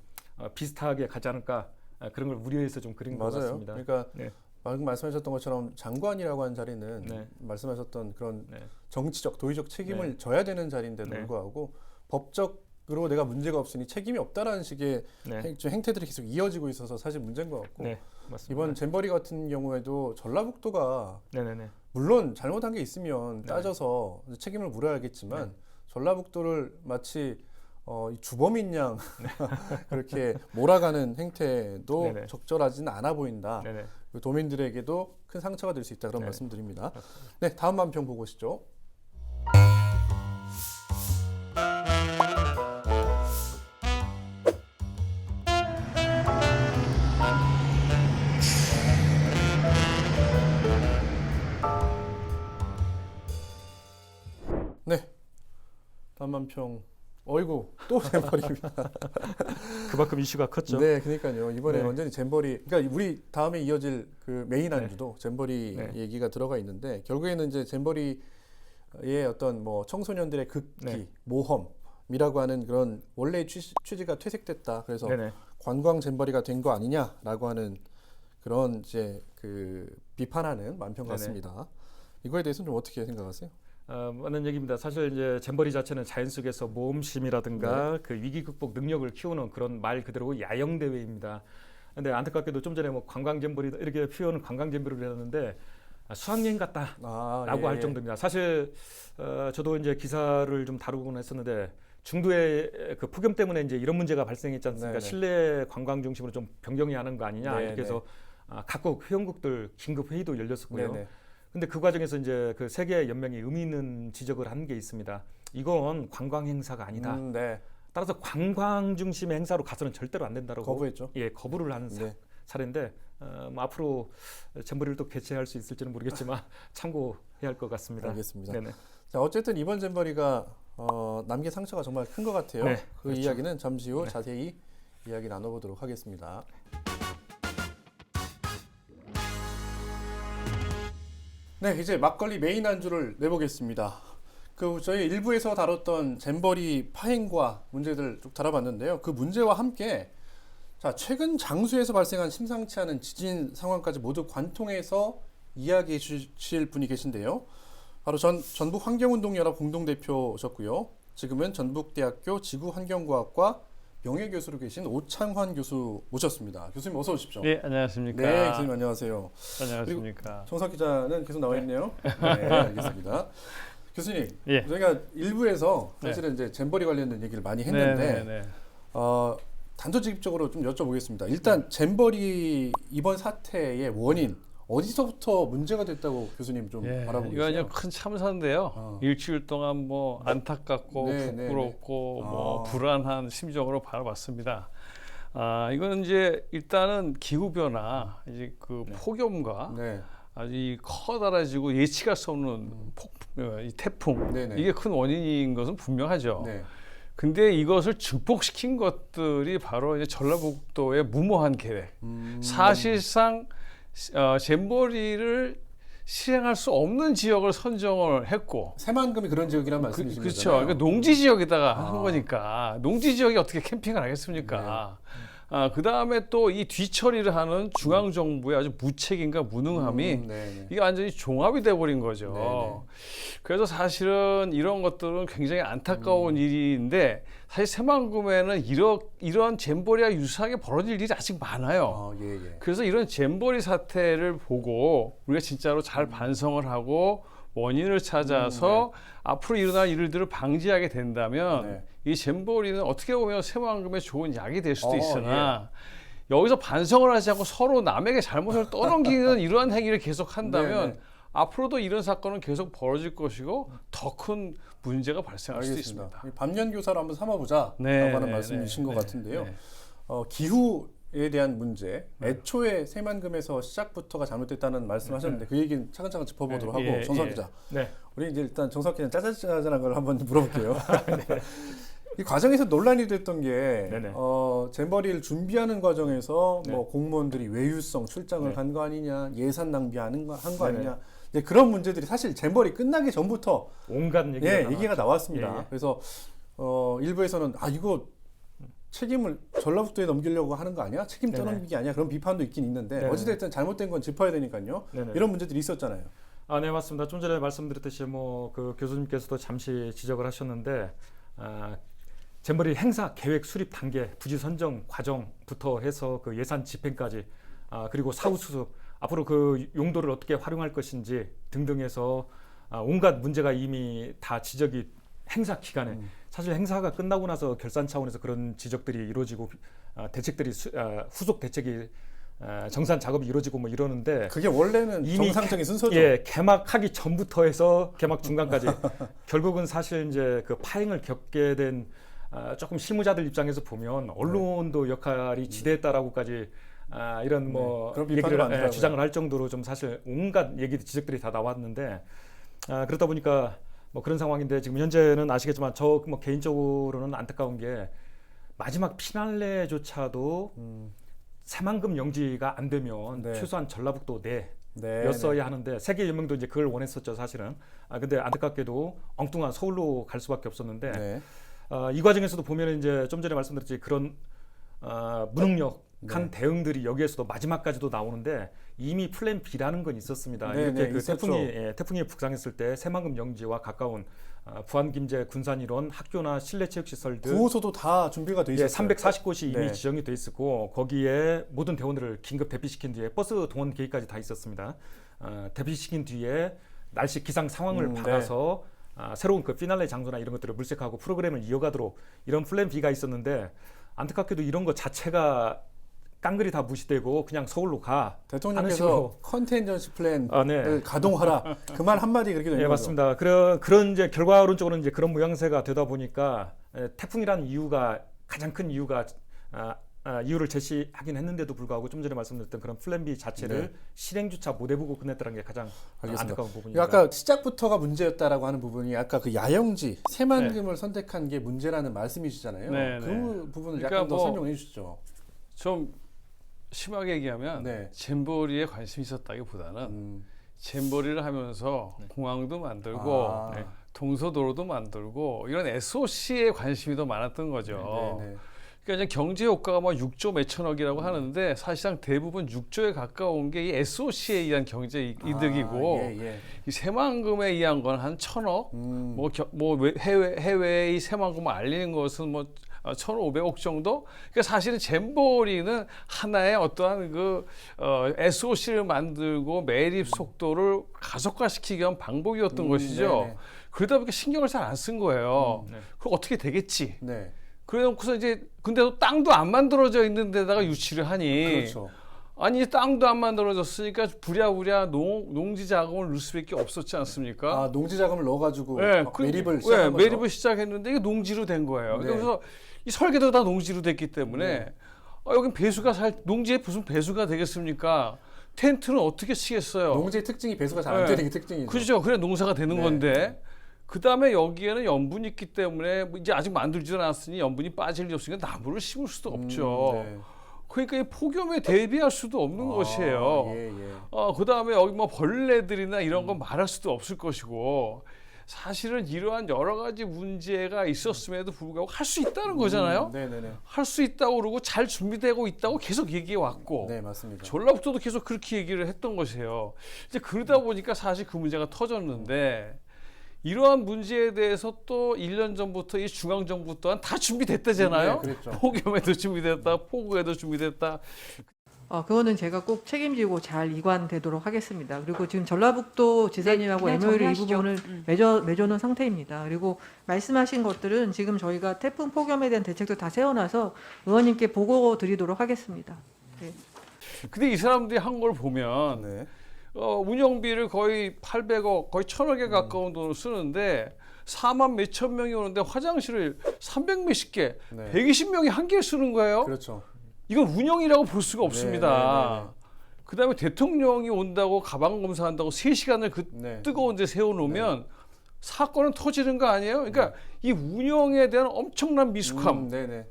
비슷하게 가지 않을까 그런 걸 우려해서 좀 그린 것 맞아요. 같습니다. 그러니까 네. 방금 말씀하셨던 것처럼 장관이라고 한 자리는 네. 말씀하셨던 그런 네. 정치적, 도의적 책임을 네. 져야 되는 자리인데도 네. 불구하고 법적 으로 내가 문제가 없으니 책임이 없다라는 식의 네. 행태들이 계속 이어지고 있어서 사실 문제인 것 같고 네, 맞습니다. 이번 잼버리 같은 경우에도 전라북도가 네네네. 물론 잘못한 게 있으면 네. 따져서 책임을 물어야겠지만 네. 전라북도를 마치 이 주범인 양 그렇게 몰아가는 행태도 네네. 적절하지는 않아 보인다. 네네. 도민들에게도 큰 상처가 될 수 있다 그런 네. 말씀드립니다. 맞습니다. 네, 다음 만평 보고 오시죠. 네, 다음 만평. 어이구 또 잼버리입니다. 그만큼 이슈가 컸죠. 네, 그러니까요. 이번에 네. 완전히 잼버리. 그러니까 우리 다음에 이어질 그 메인 네. 안주도 잼버리 네. 얘기가 들어가 있는데 결국에는 이제 잼버리의 어떤 뭐 청소년들의 극기, 네. 모험이라고 하는 그런 원래의 취지가 퇴색됐다. 그래서 네네. 관광 잼버리가 된 거 아니냐라고 하는 그런 이제 그 비판하는 만평 네네. 같습니다. 이거에 대해서는 좀 어떻게 생각하세요? 맞는 얘기입니다. 사실 이제 잼버리 자체는 자연 속에서 모험심이라든가 네. 그 위기 극복 능력을 키우는 그런 말 그대로 야영 대회입니다. 근데 안타깝게도 좀 전에 뭐 관광 잼버리 이렇게 표현을 관광 잼버리를 했는데 수학여행 같다라고 할 정도입니다. 사실 저도 이제 기사를 좀 다루곤 했었는데 중도의 그 폭염 때문에 이제 이런 문제가 발생했지 않습니까? 네네. 실내 관광 중심으로 좀 변경해야 하는 거 아니냐 네네. 이렇게 해서 각국 회원국들 긴급 회의도 열렸었고요. 네네. 근데 그 과정에서 이제 그 세계 연맹이 의미 있는 지적을 한 게 있습니다. 이건 관광 행사가 아니다. 네. 따라서 관광 중심의 행사로 가서는 절대로 안 된다라고 거부했죠. 예, 거부를 한 네. 사례인데 뭐 앞으로 잼버리를 또 개최할 수 있을지는 모르겠지만 참고해야 할 것 같습니다. 알겠습니다. 네네. 자, 어쨌든 이번 잼버리가 남긴 상처가 정말 큰 것 같아요. 네, 그 그렇죠. 이야기는 잠시 후 네. 자세히 이야기 나눠보도록 하겠습니다. 네, 이제 막걸리 메인 안주를 내보겠습니다. 그 저희 일부에서 다뤘던 잼버리 파행과 문제들 쭉 다뤄봤는데요. 그 문제와 함께 자, 최근 장수에서 발생한 심상치 않은 지진 상황까지 모두 관통해서 이야기해 주실 분이 계신데요. 바로 전북 환경운동연합 공동대표셨고요. 지금은 전북대학교 지구환경과학과 명예교수로 계신 오창환 교수 모셨습니다. 교수님 어서 오십시오. 네, 안녕하십니까. 네, 교수님 안녕하세요. 안녕하십니까. 정석 기자는 계속 나와 있네요. 네, 알겠습니다. 교수님, 예. 저희가 일부에서 네. 사실은 이제 잼버리 관련된 얘기를 많이 했는데 네. 단도직입적으로 좀 여쭤보겠습니다. 일단 잼버리 이번 사태의 원인 어디서부터 문제가 됐다고 교수님 좀 예, 바라보고 이거 계세요? 아주 큰 참사인데요. 일주일 동안 뭐 안타깝고 네, 네, 부끄럽고 네. 뭐 불안한 심정으로 바라봤습니다. 이거는 이제 일단은 기후 변화, 이제 그 폭염과 네, 아주 이 커다라지고 예측할 수 없는 이 태풍, 네, 네. 이게 큰 원인인 것은 분명하죠. 네, 근데 이것을 증폭시킨 것들이 바로 이제 전라북도의 무모한 계획. 사실상 잼버리를 시행할 수 없는 지역을 선정을 했고, 새만금이 그런 지역이란 말씀이신 그렇죠. 거잖아요. 그러니까 농지 지역에다가 한 거니까 농지 지역이 어떻게 캠핑을 하겠습니까? 그 다음에 또 이 뒤처리를 하는 중앙 정부의 아주 무책임과 무능함이 네, 네. 이게 완전히 종합이 돼버린 거죠. 네네. 그래서 사실은 이런 것들은 굉장히 안타까운 일인데 사실 새만금에는 이런 잼버리와 유사하게 벌어질 일이 아직 많아요. 예, 예. 그래서 이런 잼버리 사태를 보고 우리가 진짜로 잘 반성을 하고 원인을 찾아서 앞으로 일어날 일들을 방지하게 된다면 네. 이 잼버리는 어떻게 보면 새만금의 좋은 약이 될 수도 예. 있으나 여기서 반성을 하지 않고 서로 남에게 잘못을 떠넘기는 이러한 행위를 계속 한다면 네, 네. 앞으로도 이런 사건은 계속 벌어질 것이고 더 큰 문제가 발생할 수도 알겠습니다. 있습니다. 이 반면 교사로 한번 삼아보자라고 네, 하는 네, 말씀이신 것 네, 같은데요. 네. 기후에 대한 문제, 애초에 새만금에서 시작부터가 잘못됐다는 말씀하셨는데 그 얘기는 차근차근 짚어보도록 하고 예, 정석 예. 기자, 네. 우리 이제 일단 정석 기자 짜잘짜잘한 걸 한번 물어볼게요. 이 과정에서 논란이 됐던 게 네네. 잼버리를 준비하는 과정에서 네. 뭐 공무원들이 외유성 출장을 네. 간 거 아니냐, 예산 낭비하는 거 한 거 네네. 아니냐, 이제 그런 문제들이 사실 잼버리 끝나기 전부터 온갖 얘기가 다 얘기가 나왔습니다. 예, 예. 그래서 일부에서는 이거 책임을 전라북도에 넘기려고 하는 거 아니야? 책임 네네. 떠넘기기 아니야? 그런 비판도 있긴 있는데 네네. 어찌됐든 잘못된 건 짚어야 되니까요. 네네. 이런 문제들이 있었잖아요. 네, 맞습니다. 좀 전에 말씀드렸듯이 뭐 그 교수님께서도 잠시 지적을 하셨는데 잼버리 행사 계획 수립 단계, 부지 선정 과정부터 해서 그 예산 집행까지, 그리고 사후 수습, 앞으로 그 용도를 어떻게 활용할 것인지 등등해서 온갖 문제가 이미 다 지적이 행사 기간에 사실 행사가 끝나고 나서 결산 차원에서 그런 지적들이 이루어지고 대책들이 후속 대책이 정산 작업이 이루어지고 뭐 이러는데 그게 원래는 이미 정상적인 순서죠. 예, 개막하기 전부터 해서 개막 중간까지 결국은 사실 이제 그 파행을 겪게 된 조금 실무자들 입장에서 보면 언론도 역할이 지대했다라고까지 이런 뭐 그런 비판도 얘기를 많더라고요. 주장을 할 정도로 좀 사실 온갖 얘기 지적들이 다 나왔는데 그러다 보니까 뭐 그런 상황인데 지금 현재는 아시겠지만 저 뭐 개인적으로는 안타까운 게 마지막 피날레조차도 새만금 영지가 안 되면 네. 최소한 전라북도 네, 내였어야 하는데 세계 연맹도 이제 그걸 원했었죠 사실은. 근데 안타깝게도 엉뚱한 서울로 갈 수밖에 없었는데 네. 이 과정에서도 보면 이제 좀 전에 말씀드렸지 그런 무능력한 네. 대응들이 여기에서도 마지막까지도 나오는데 이미 플랜 B라는 건 있었습니다. 네, 이렇게 네, 그 있었죠. 태풍이 북상했을 때 새만금 영지와 가까운 부안 김제 군산 일원 학교나 실내 체육 시설들 9호소도 다 준비가 돼 예, 있었어요. 340곳이 이미 네. 지정이 돼 있었고 거기에 모든 대원들을 긴급 대피시킨 뒤에 버스 동원 계획까지 다 있었습니다. 대피시킨 뒤에 날씨 기상 상황을 네. 받아서 새로운 그 피날레 장소나 이런 것들을 물색하고 프로그램을 이어가도록 이런 플랜 B가 있었는데 안타깝게도 이런 것 자체가 깡그리 다 무시되고 그냥 서울로 가 하는 대통령께서 식으로. 컨테인전시 플랜을 네. 가동하라 그 말 한마디 그렇게 되는 예, 거죠. 맞습니다. 그런 이제 결과론적으로 이제 그런 모양새가 되다 보니까 태풍이라는 이유가 가장 큰 이유가 이유를 제시하긴 했는데도 불구하고 좀 전에 말씀드렸던 그런 플랜 B 자체를 네. 실행조차 못 해보고 끝냈다는 게 가장 알겠습니다. 안타까운 부분입니다. 아까 시작부터가 문제였다라고 하는 부분이 아까 그 야영지 새만금을 선택한 게 문제라는 말씀이시잖아요. 네, 그 네. 부분을 그러니까 약간 더 뭐 설명해 주시죠. 좀 심하게 얘기하면 네. 잼버리에 관심이 있었다기보다는 잼버리를 하면서 공항도 만들고 아. 네, 동서도로도 만들고 이런 SOC에 관심이 더 많았던 거죠. 네, 네. 그러니까 이제 경제 효과가 뭐 6조 몇천억이라고 하는데 사실상 대부분 6조에 가까운 게 이 SOC에 의한 경제 이득이고 예. 이 새만금에 의한 건 한 1,000억. 뭐 해외에 이 새만금을 알리는 것은 뭐 1,500억 정도. 그러니까 사실은 잼버리는 하나의 어떠한 그 SOC를 만들고 매립 속도를 가속화시키기 위한 방법이었던 것이죠. 네네. 그러다 보니까 신경을 잘 안 쓴 거예요. 네. 그럼 어떻게 되겠지? 네. 그래놓고서 이제 근데도 땅도 안 만들어져 있는 데다가 유치를 하니 그렇죠. 아니 땅도 안 만들어졌으니까 부랴부랴 농지 자금을 넣을 수밖에 없었지 않습니까? 농지 자금을 넣어가지고 네, 막 매립을 시작한 거죠. 매립을 시작했는데 이게 농지로 된 거예요. 네. 그래서 이 설계도 다 농지로 됐기 때문에 네. 여긴 배수가 농지에 무슨 배수가 되겠습니까? 텐트는 어떻게 치겠어요? 농지의 특징이 배수가 잘 안 네. 되는 게 특징이죠. 그렇죠. 그래 농사가 되는 네. 건데 그 다음에 여기에는 염분이 있기 때문에 뭐 이제 아직 만들지도 않았으니 염분이 빠질 리 없으니까 나무를 심을 수도 없죠. 네. 그러니까 이 폭염에 대비할 수도 없는 것이에요. 예. 그 다음에 여기 뭐 벌레들이나 이런 건 말할 수도 없을 것이고 사실은 이러한 여러 가지 문제가 있었음에도 불구하고 할 수 있다는 거잖아요. 네네네. 할 수 있다고 그러고 잘 준비되고 있다고 계속 얘기해 왔고 네, 맞습니다. 전라북도도 계속 그렇게 얘기를 했던 것이에요. 이제 그러다 보니까 사실 그 문제가 터졌는데 이러한 문제에 대해서 또 1년 전부터 이 중앙정부 또한 다 준비됐다잖아요. 네, 그랬죠. 폭염에도 준비됐다, 폭우에도 준비됐다. 그거는 제가 꼭 책임지고 잘 이관되도록 하겠습니다. 그리고 지금 전라북도 지사님하고 네, 그냥 MOU를 이 정리하시죠. 부분을 맺어놓은 상태입니다. 그리고 말씀하신 것들은 지금 저희가 태풍 폭염에 대한 대책도 다 세워놔서 의원님께 보고 드리도록 하겠습니다. 네. 근데 이 사람들이 한 걸 보면 네. 운영비를 거의 800억, 거의 1,000억에 가까운 돈을 쓰는데 4만 몇천 명이 오는데 화장실을 300 몇십 개, 네. 120명이 한 개 쓰는 거예요. 그렇죠. 이건 운영이라고 볼 수가 없습니다. 네. 그다음에 대통령이 온다고 가방 검사한다고 3시간을 그 네. 뜨거운 데 세워놓으면 사건은 터지는 거 아니에요? 그러니까 이 운영에 대한 엄청난 미숙함, 네네.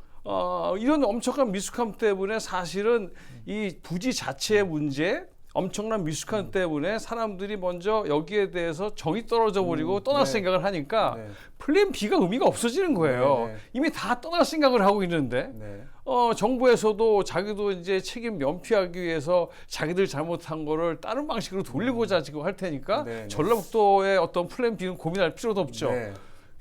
이런 엄청난 미숙함 때문에 사실은 이 부지 자체의 문제, 엄청난 미숙함 때문에 사람들이 먼저 여기에 대해서 정이 떨어져 버리고 떠날 네. 생각을 하니까 네. 플랜 B가 의미가 없어지는 거예요. 네, 네. 이미 다 떠날 생각을 하고 있는데 네. 정부에서도 자기도 이제 책임 면피하기 위해서 자기들 잘못한 거를 다른 방식으로 돌리고자 지금 할 테니까 네, 네. 전라북도의 어떤 플랜 B는 고민할 필요도 없죠. 네.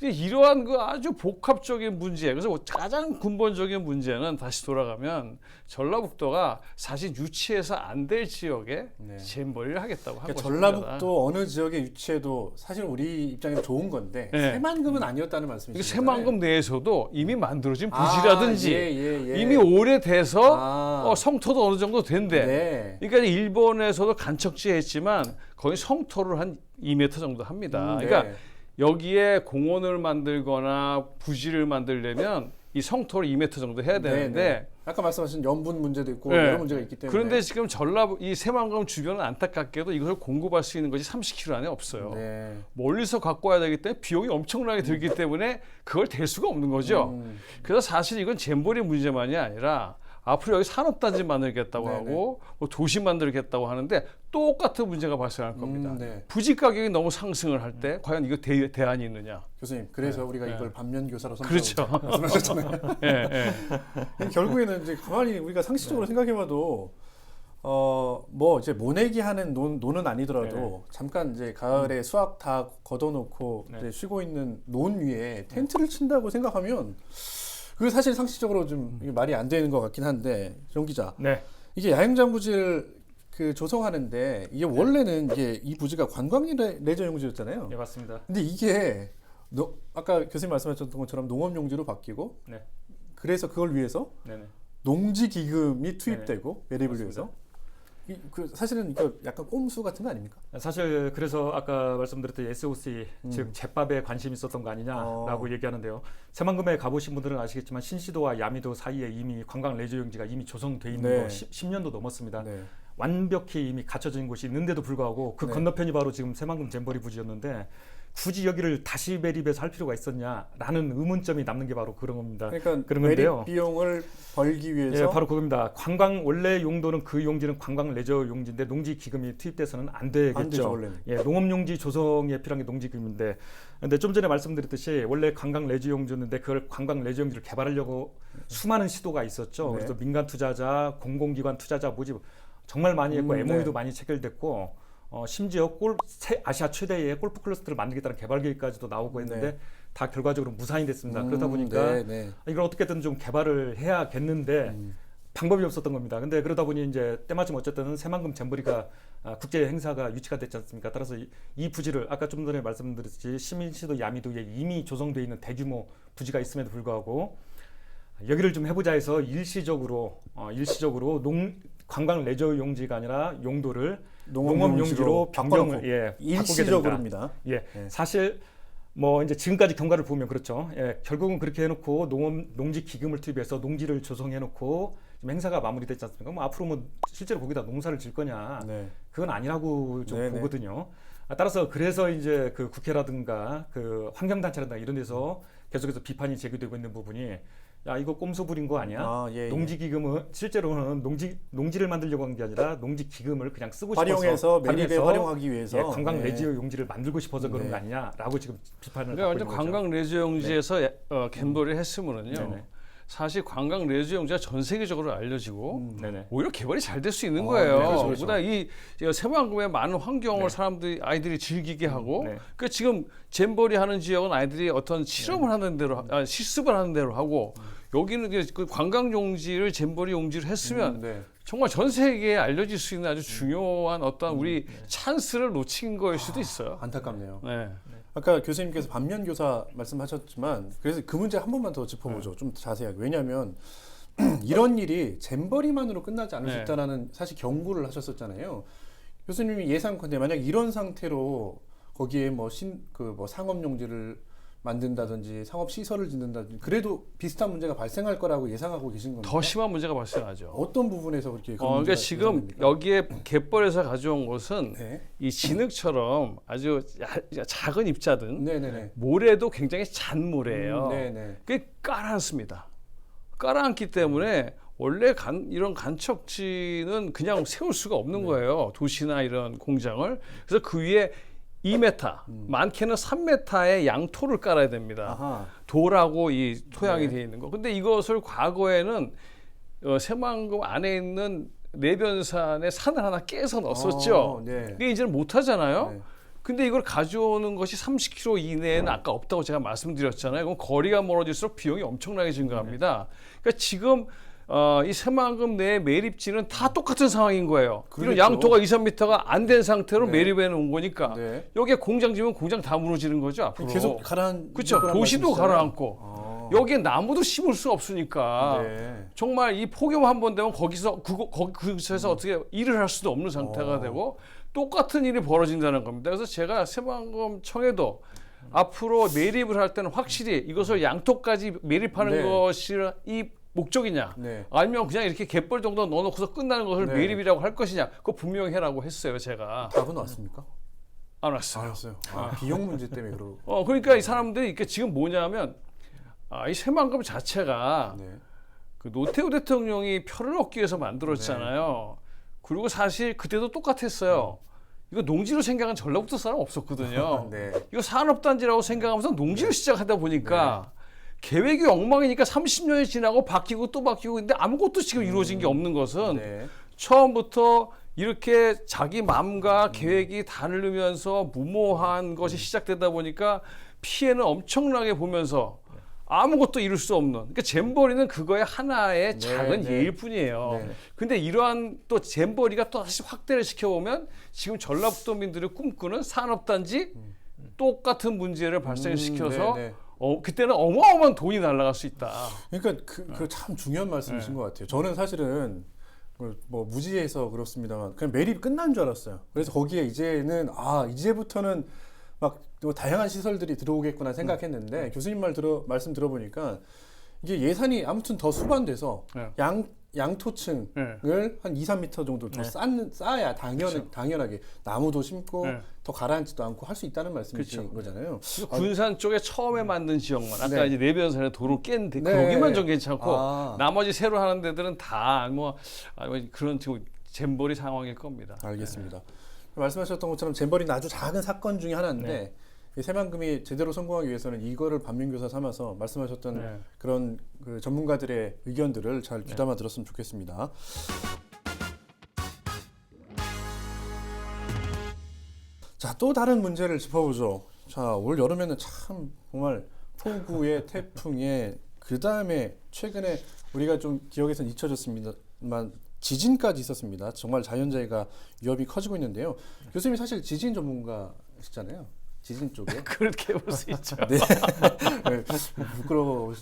이제 이러한 그 아주 복합적인 문제, 그래서 가장 근본적인 문제는 다시 돌아가면 전라북도가 사실 유치해서 안 될 지역에 네. 잼버리를 하겠다고 한 그러니까 것입니다. 전라북도 어느 지역에 유치해도 사실 우리 입장에서 좋은 건데 네. 새만금은 아니었다는 말씀이시죠? 이게 새만금 내에서도 이미 만들어진 부지라든지 예. 이미 오래돼서 아. 성토도 어느 정도 된대. 네. 그러니까 일본에서도 간척지 했지만 거의 성토를 한 2m 정도 합니다. 네. 그러니까 여기에 공원을 만들거나 부지를 만들려면 이 성토를 2m 정도 해야 되는데 네. 아까 말씀하신 염분 문제도 있고 네. 여러 문제가 있기 때문에 그런데 지금 이 새만금 주변은 안타깝게도 이것을 공급할 수 있는 것이 30km 안에 없어요. 네. 멀리서 갖고 와야 되기 때문에 비용이 엄청나게 들기 때문에 그걸 댈 수가 없는 거죠. 그래서 사실 이건 잼버리 문제만이 아니라 앞으로 여기 산업단지 만들겠다고 네네. 하고 뭐 도시 만들겠다고 하는데 똑같은 문제가 발생할 겁니다. 네. 부지 가격이 너무 상승을 할 때 과연 이거 대안이 있느냐? 교수님 그래서 우리가 네. 이걸 반면 교사로 그렇죠. 말씀하셨잖아요. 예. 결국에는 이제 가만히 우리가 상식적으로 생각해봐도 뭐 이제 모내기 하는 논은 아니더라도 잠깐 이제 가을에 수확 다 걷어놓고 네. 이제 쉬고 있는 논 위에 텐트를 친다고 생각하면 그게 사실 상식적으로 좀 이게 말이 안 되는 것 같긴 한데 정 기자 네. 이게 야영장 부지를 그 조성하는데 이게 원래는 이게 이 부지가 관광 레저 용지였잖아요. 네, 맞습니다. 근데 이게 아까 교수님 말씀하셨던 것처럼 농업 용지로 바뀌고 네. 그래서 그걸 위해서 네네. 농지 기금이 투입되고 매립을 맞습니다. 위해서 사실은 이거 약간 꼼수 같은 거 아닙니까? 사실 그래서 아까 말씀드렸던 SOC 즉 제밥에 관심이 있었던 거 아니냐라고 얘기하는데요. 새만금에 가보신 분들은 아시겠지만 신시도와 야미도 사이에 이미 관광 레저 용지가 이미 조성돼 있는 네. 거 10년도 넘었습니다. 네. 완벽히 이미 갖춰진 곳이 있는데도 불구하고 그 네. 건너편이 바로 지금 새만금 잼버리 부지였는데 굳이 여기를 다시 매립해서 할 필요가 있었냐라는 의문점이 남는 게 바로 그런 겁니다. 그러니까 그런 매립 건데요. 비용을 벌기 위해서 예, 바로 그겁니다. 관광 원래 용도는 그 용지는 관광 레저 용지인데 농지 기금이 투입돼서는 안 되겠죠. 안 되죠, 원래는. 예, 농업 용지 조성에 필요한 게 농지 기금인데, 근데 좀 전에 말씀드렸듯이 원래 관광 레저 용지였는데 그걸 관광 레저 용지를 개발하려고 수많은 시도가 있었죠. 네. 그래서 민간 투자자, 공공기관 투자자 모집 정말 많이 했고 MOU도 네. 많이 체결됐고. 심지어 아시아 최대의 골프 클러스터를 만들겠다는 개발 계획까지도 나오고 했는데 네. 다 결과적으로 무산이 됐습니다. 그러다 보니까 네. 이걸 어떻게든 좀 개발을 해야겠는데 방법이 없었던 겁니다. 근데 그러다 보니 이제 때마침 어쨌든 새만금 잼버리가 국제 행사가 유치가 됐지 않습니까? 따라서 이 부지를 아까 좀 전에 말씀드렸듯이 시민시도 야미도에 이미 조성되어 있는 대규모 부지가 있음에도 불구하고 여기를 좀 해보자 해서 일시적으로 관광 레저 용지가 아니라 용도를 농업 용지로 변경을 일시적으로입니다. 예, 사실 뭐 이제 지금까지 경과를 보면 그렇죠. 예, 결국은 그렇게 해놓고 농지 기금을 투입해서 농지를 조성해놓고 지금 행사가 마무리됐지 않습니까? 뭐 앞으로 뭐 실제로 거기다 농사를 질 거냐? 네. 그건 아니라고 좀 네네. 보거든요. 따라서 그래서 이제 그 국회라든가 그 환경단체라든가 이런 데서 계속해서 비판이 제기되고 있는 부분이 야 이거 꼼수 부린 거 아니야? 예. 농지 기금은 실제로는 농지를 만들려고 한 게 아니라 농지 기금을 그냥 쓰고 활용해서 싶어서 매립에 활용하기 위해서 예, 관광 네. 레저 용지를 만들고 싶어서 그런 네. 거 아니냐라고 지금 비판을 그러니까 받고 완전 있는 거죠. 관광 레저 용지에서 갬버리를 했으면은요. 네네. 사실 관광 레저 용지가 전 세계적으로 알려지고 네네. 오히려 개발이 잘 될 수 있는 네, 거예요. 그렇죠. 보다 이 새만금의 많은 환경을 네. 아이들이 즐기게 하고, 네. 그 지금 잼버리 하는 지역은 아이들이 어떤 실험을 하는 대로, 실습을 하는 대로 하고, 여기는 그 관광 용지를 잼버리 용지를 했으면 네. 정말 전 세계에 알려질 수 있는 아주 중요한 어떤 우리 찬스를 놓친 거일 수도 있어요. 안타깝네요. 네. 아까 교수님께서 반면 교사 말씀하셨지만 그래서 그 문제 한 번만 더 네. 짚어보죠. 좀 자세하게. 왜냐하면 이런 일이 잼버리만으로 끝나지 않을 수 네. 있다라는 사실 경고를 하셨었잖아요. 교수님이 예상컨대 만약 이런 상태로 거기에 뭐 상업 용지를 만든다든지 상업 시설을 짓는다든지 그래도 비슷한 문제가 발생할 거라고 예상하고 계신 겁니까? 더 심한 문제가 발생하죠. 어떤 부분에서 그렇게 그런 그러니까 문제가 지금 예상됩니까? 여기에 갯벌에서 가져온 것은 네. 이 진흙처럼 아주 작은 입자든 네네네. 모래도 굉장히 잔 모래예요. 네네. 그게 깔아앉습니다. 깔아앉기 때문에 원래 이런 간척지는 그냥 세울 수가 없는 거예요. 도시나 이런 공장을. 그래서 그 위에 2m, 많게는 3m의 양토를 깔아야 됩니다. 아하. 돌하고 이 토양이 네. 되어 있는 거. 근데 이것을 과거에는 새만금 안에 있는 내변산에 산을 하나 깨서 넣었었죠. 네. 근데 이제는 못 하잖아요. 네. 근데 이걸 가져오는 것이 30km 이내에는 아까 없다고 제가 말씀드렸잖아요. 그럼 거리가 멀어질수록 비용이 엄청나게 증가합니다. 그러니까 지금 이 새만금 내의 매립지는 다 똑같은 상황인 거예요. 이런 그렇죠. 양토가 2, 3m가 안 된 상태로 네. 매립해 놓은 거니까 네. 여기에 공장 지면 공장 다 무너지는 거죠 앞으로. 계속 가라앉. 그렇죠. 도시도 가라앉고 아. 여기에 나무도 심을 수 없으니까 네. 정말 이 폭염 한 번 되면 거기서 그곳에서 어떻게 일을 할 수도 없는 상태가 되고 똑같은 일이 벌어진다는 겁니다. 그래서 제가 새만금 청에도 앞으로 매립을 할 때는 확실히 이것을 양토까지 매립하는 네. 것이 이 목적이냐 네. 아니면 그냥 이렇게 갯벌 정도 넣어놓고서 끝나는 것을 네. 매립이라고 할 것이냐 그거 분명히 해라고 했어요 제가. 답은 왔습니까? 안 왔어요. 알았어요. 비용 문제 때문에 그러고. 그러니까 이 사람들이 이게 지금 뭐냐면 이 새만금 자체가 네. 그 노태우 대통령이 표를 얻기 위해서 만들었잖아요. 그리고 사실 그때도 똑같았어요. 이거 농지로 생각한 전라북도 사람 없었거든요. 네. 이거 산업단지라고 생각하면서 농지로 시작하다 보니까 계획이 엉망이니까 30년이 지나고 바뀌고 또 바뀌고 근데 아무것도 지금 이루어진 게 없는 것은 네. 처음부터 이렇게 자기 마음과 계획이 다르면서 무모한 것이 시작되다 보니까 피해는 엄청나게 보면서 아무것도 이룰 수 없는. 그러니까 잼버리는 그거의 하나의 작은 네. 예일 뿐이에요. 네. 근데 이러한 또 잼버리가 또 다시 확대를 시켜보면 지금 전라북도민들이 꿈꾸는 산업단지 똑같은 문제를 발생시켜서 네, 네. 그때는 어마어마한 돈이 날아갈 수 있다. 그러니까 그 참 중요한 말씀이신 것 같아요. 저는 사실은 뭐 무지해서 그렇습니다만 그냥 매립 끝난 줄 알았어요. 그래서 거기에 이제는 이제부터는 막뭐 다양한 시설들이 들어오겠구나 생각했는데 교수님 말씀 들어보니까 이게 예산이 아무튼 더 수반돼서 네. 양토층을 네. 한 2, 3m 정도 더 쌓아야 당연하게 나무도 심고 네. 더 가라앉지도 않고 할 수 있다는 말씀이신 거잖아요. 군산 쪽에 처음에 만든 지역만 아까 네. 이제 내변산에 도로 깬 네. 거기만 좀 괜찮고 아. 나머지 새로 하는 데들은 다 뭐 그런 지금 잼버리 상황일 겁니다. 알겠습니다. 말씀하셨던 것처럼 잼버리는 아주 작은 사건 중에 하나인데 이 새만금이 제대로 성공하기 위해서는 이거를 반면교사 삼아서 말씀하셨던 네. 그런 그 전문가들의 의견들을 잘 귀담아 들었으면 좋겠습니다. 자, 또 다른 문제를 짚어보죠. 자, 올 여름에는 참 정말 폭우에 태풍에 그 다음에 최근에 우리가 좀 기억에서는 잊혀졌습니다만 지진까지 있었습니다. 정말 자연재해가 위협이 커지고 있는데요. 교수님이 사실 지진 전문가시잖아요. 지진 쪽에. 그렇게 볼 수 있죠. 네. 부끄러워.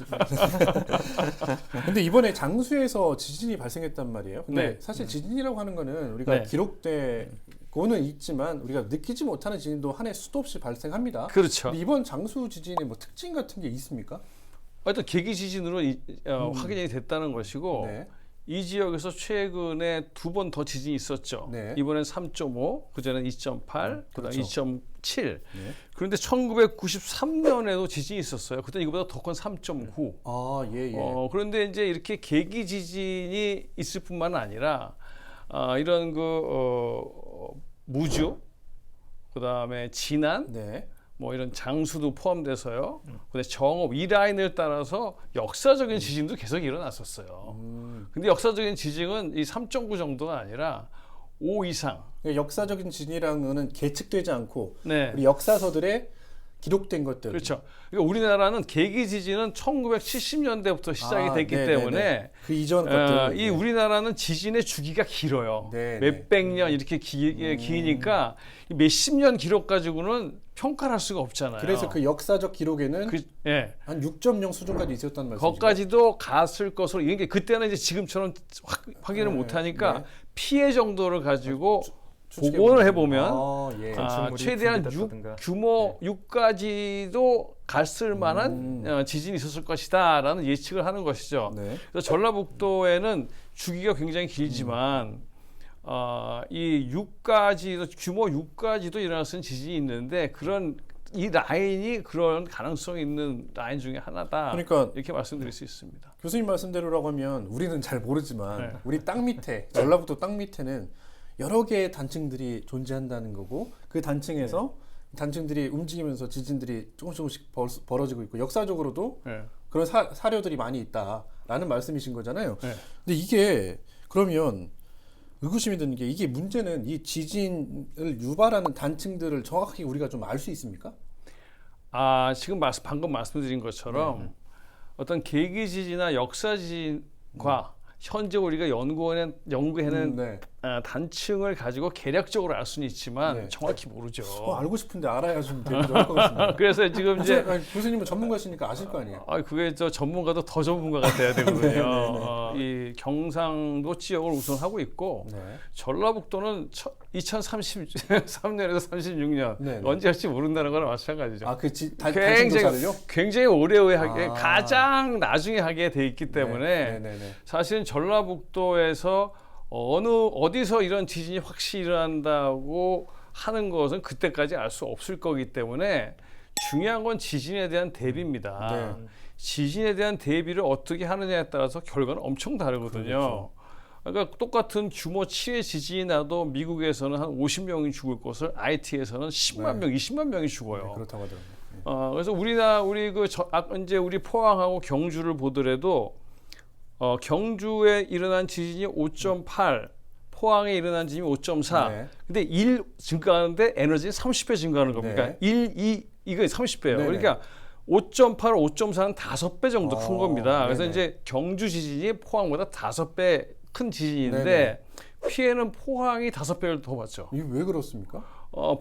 근데 이번에 장수에서 지진이 발생했단 말이에요. 근데 네. 사실 지진이라고 하는 거는 우리가 네. 기록되고는 있지만 우리가 느끼지 못하는 지진도 한 해 수도 없이 발생합니다. 그렇죠. 근데 이번 장수 지진의 뭐 특징 같은 게 있습니까? 하여튼 계기 지진으로 확인이 됐다는 것이고 네. 이 지역에서 최근에 2번 더 지진이 있었죠. 네. 이번엔 3.5, 그전엔 2.8, 그다음 그렇죠. 2.7. 네. 그런데 1993년에도 지진이 있었어요. 그때 이거보다 더 큰 3.9. 아, 예, 예. 그런데 이제 이렇게 계기 지진이 있을 뿐만 아니라 이런 무주, 그다음에 진안, 네. 뭐 이런 장수도 포함돼서요. 근데 정업 이 라인을 따라서 역사적인 지진도 계속 일어났었어요. 근데 역사적인 지진은 이 3.9 정도가 아니라 5 이상. 역사적인 지진이라는 거는 계측되지 않고 네. 우리 역사서들에 기록된 것들. 그렇죠. 그러니까 우리나라는 계기 지진은 1970년대부터 시작이 됐기 네네네. 때문에 그 이전 것들. 이 우리나라는 지진의 주기가 길어요. 네, 몇백 년 이렇게 기니까 몇십 년 기록 가지고는 평가를 할 수가 없잖아요. 그래서 그 역사적 기록에는 예. 한 6.0 수준까지 있었다는 말씀이죠. 거기까지도 갔을 것으로 이게 그때는 이제 지금처럼 확인을 못 하니까 네. 피해 정도를 가지고 추측해 복원을 보면. 해보면 예. 건축물이 최대한 붕괴됐다든가. 규모 6까지도 갔을 만한 지진이 있었을 것이다라는 예측을 하는 것이죠. 네. 그래서 전라북도에는 주기가 굉장히 길지만 이 6까지도 규모 6까지도 일어날 수 있는 지진이 있는데 그런 이 라인이 그런 가능성이 있는 라인 중에 하나다. 그러니까 이렇게 말씀드릴 수 있습니다. 교수님 말씀대로라고 하면 우리는 잘 모르지만 네. 우리 땅 밑에 전라북도 땅 밑에는 여러 개의 단층들이 존재한다는 거고 그 단층에서 단층들이 움직이면서 지진들이 조금씩 벌어지고 있고 역사적으로도 네. 그런 사료들이 많이 있다라는 말씀이신 거잖아요. 네. 근데 이게 그러면 의구심이 드는 게 이게 문제는 이 지진을 유발하는 단층들을 정확하게 우리가 좀 알 수 있습니까? 지금 방금 말씀드린 것처럼 어떤 계기 지진이나 역사 지진과 현재 우리가 연구해낸 네. 단층을 가지고 계략적으로 알 수는 있지만 네. 정확히 모르죠. 알고 싶은데 알아야 좀 되게 좋을 것 같습니다. 그래서 지금 이제 교수님은 전문가시니까 아실 거 아니에요? 그게 저 전문가도 더 전문가가 돼야 되거든요. 이 경상도 지역을 우선 하고 있고 네. 전라북도는 2033년에서 36년 네, 네. 언제 할지 모른다는 거랑 마찬가지죠. 단층 조사를요? 굉장히 오래 하게 아. 가장 나중에 하게 돼 있기 때문에 네. 사실은 전라북도에서 어디서 이런 지진이 확실히 일어난다고 하는 것은 그때까지 알 수 없을 거기 때문에 중요한 건 지진에 대한 대비입니다. 네. 지진에 대한 대비를 어떻게 하느냐에 따라서 결과는 엄청 다르거든요. 그렇죠. 그러니까 똑같은 규모 7의 지진이 나도 미국에서는 한 50명이 죽을 것을 IT에서는 10만 명, 20만 명이 죽어요. 네, 그렇다고 하더라고요. 그래서 이제 우리 포항하고 경주를 보더라도 경주에 일어난 지진이 5.8, 포항에 일어난 지진이 5.4. 네. 근데 1 증가하는데 에너지는 30배 증가하는 겁니까? 네. 1, 2 이거 30배예요. 네네. 그러니까 5.8, 5.4는 5배 정도 큰 겁니다. 그래서 네네. 이제 경주 지진이 포항보다 5배 큰 지진인데 네네. 피해는 포항이 5배를 더 받죠. 이게 왜 그렇습니까?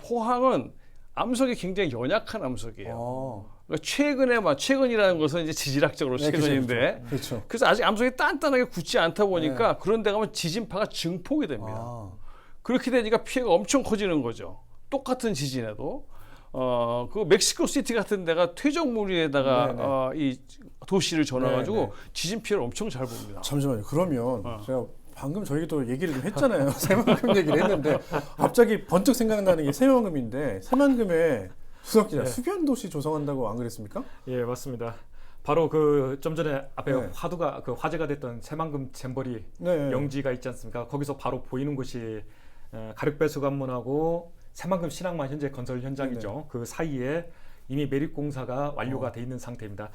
포항은 암석이 굉장히 연약한 암석이에요. 아, 그러니까 최근이라는 것은 이제 지질학적으로 네, 최근인데 그렇죠. 그래서 아직 암석이 단단하게 굳지 않다 보니까 그런 데 가면 지진파가 증폭이 됩니다. 아, 그렇게 되니까 피해가 엄청 커지는 거죠. 똑같은 지진에도 그 멕시코 시티 같은 데가 퇴적무리에다가 네네. 이 도시를 전화가지고 네네. 지진 피해를 엄청 잘 봅니다. 잠시만요. 그러면 제가 방금 저희도 얘기를 좀 했잖아요. 새만금 얘기를 했는데 갑자기 번뜩 생각나는 게 새만금인데 새만금에 수석 기자 수변도시 조성한다고 안 그랬습니까? 예, 맞습니다. 바로 그 좀 전에 앞에 네. 화제가 됐던 새만금 잼버리 네. 영지가 있지 않습니까? 거기서 바로 보이는 곳이 가륵배수관문하고 새만금 신항만 현재 건설 현장이죠. 그 사이에 이미 매립공사가 완료가 돼 있는 상태입니다.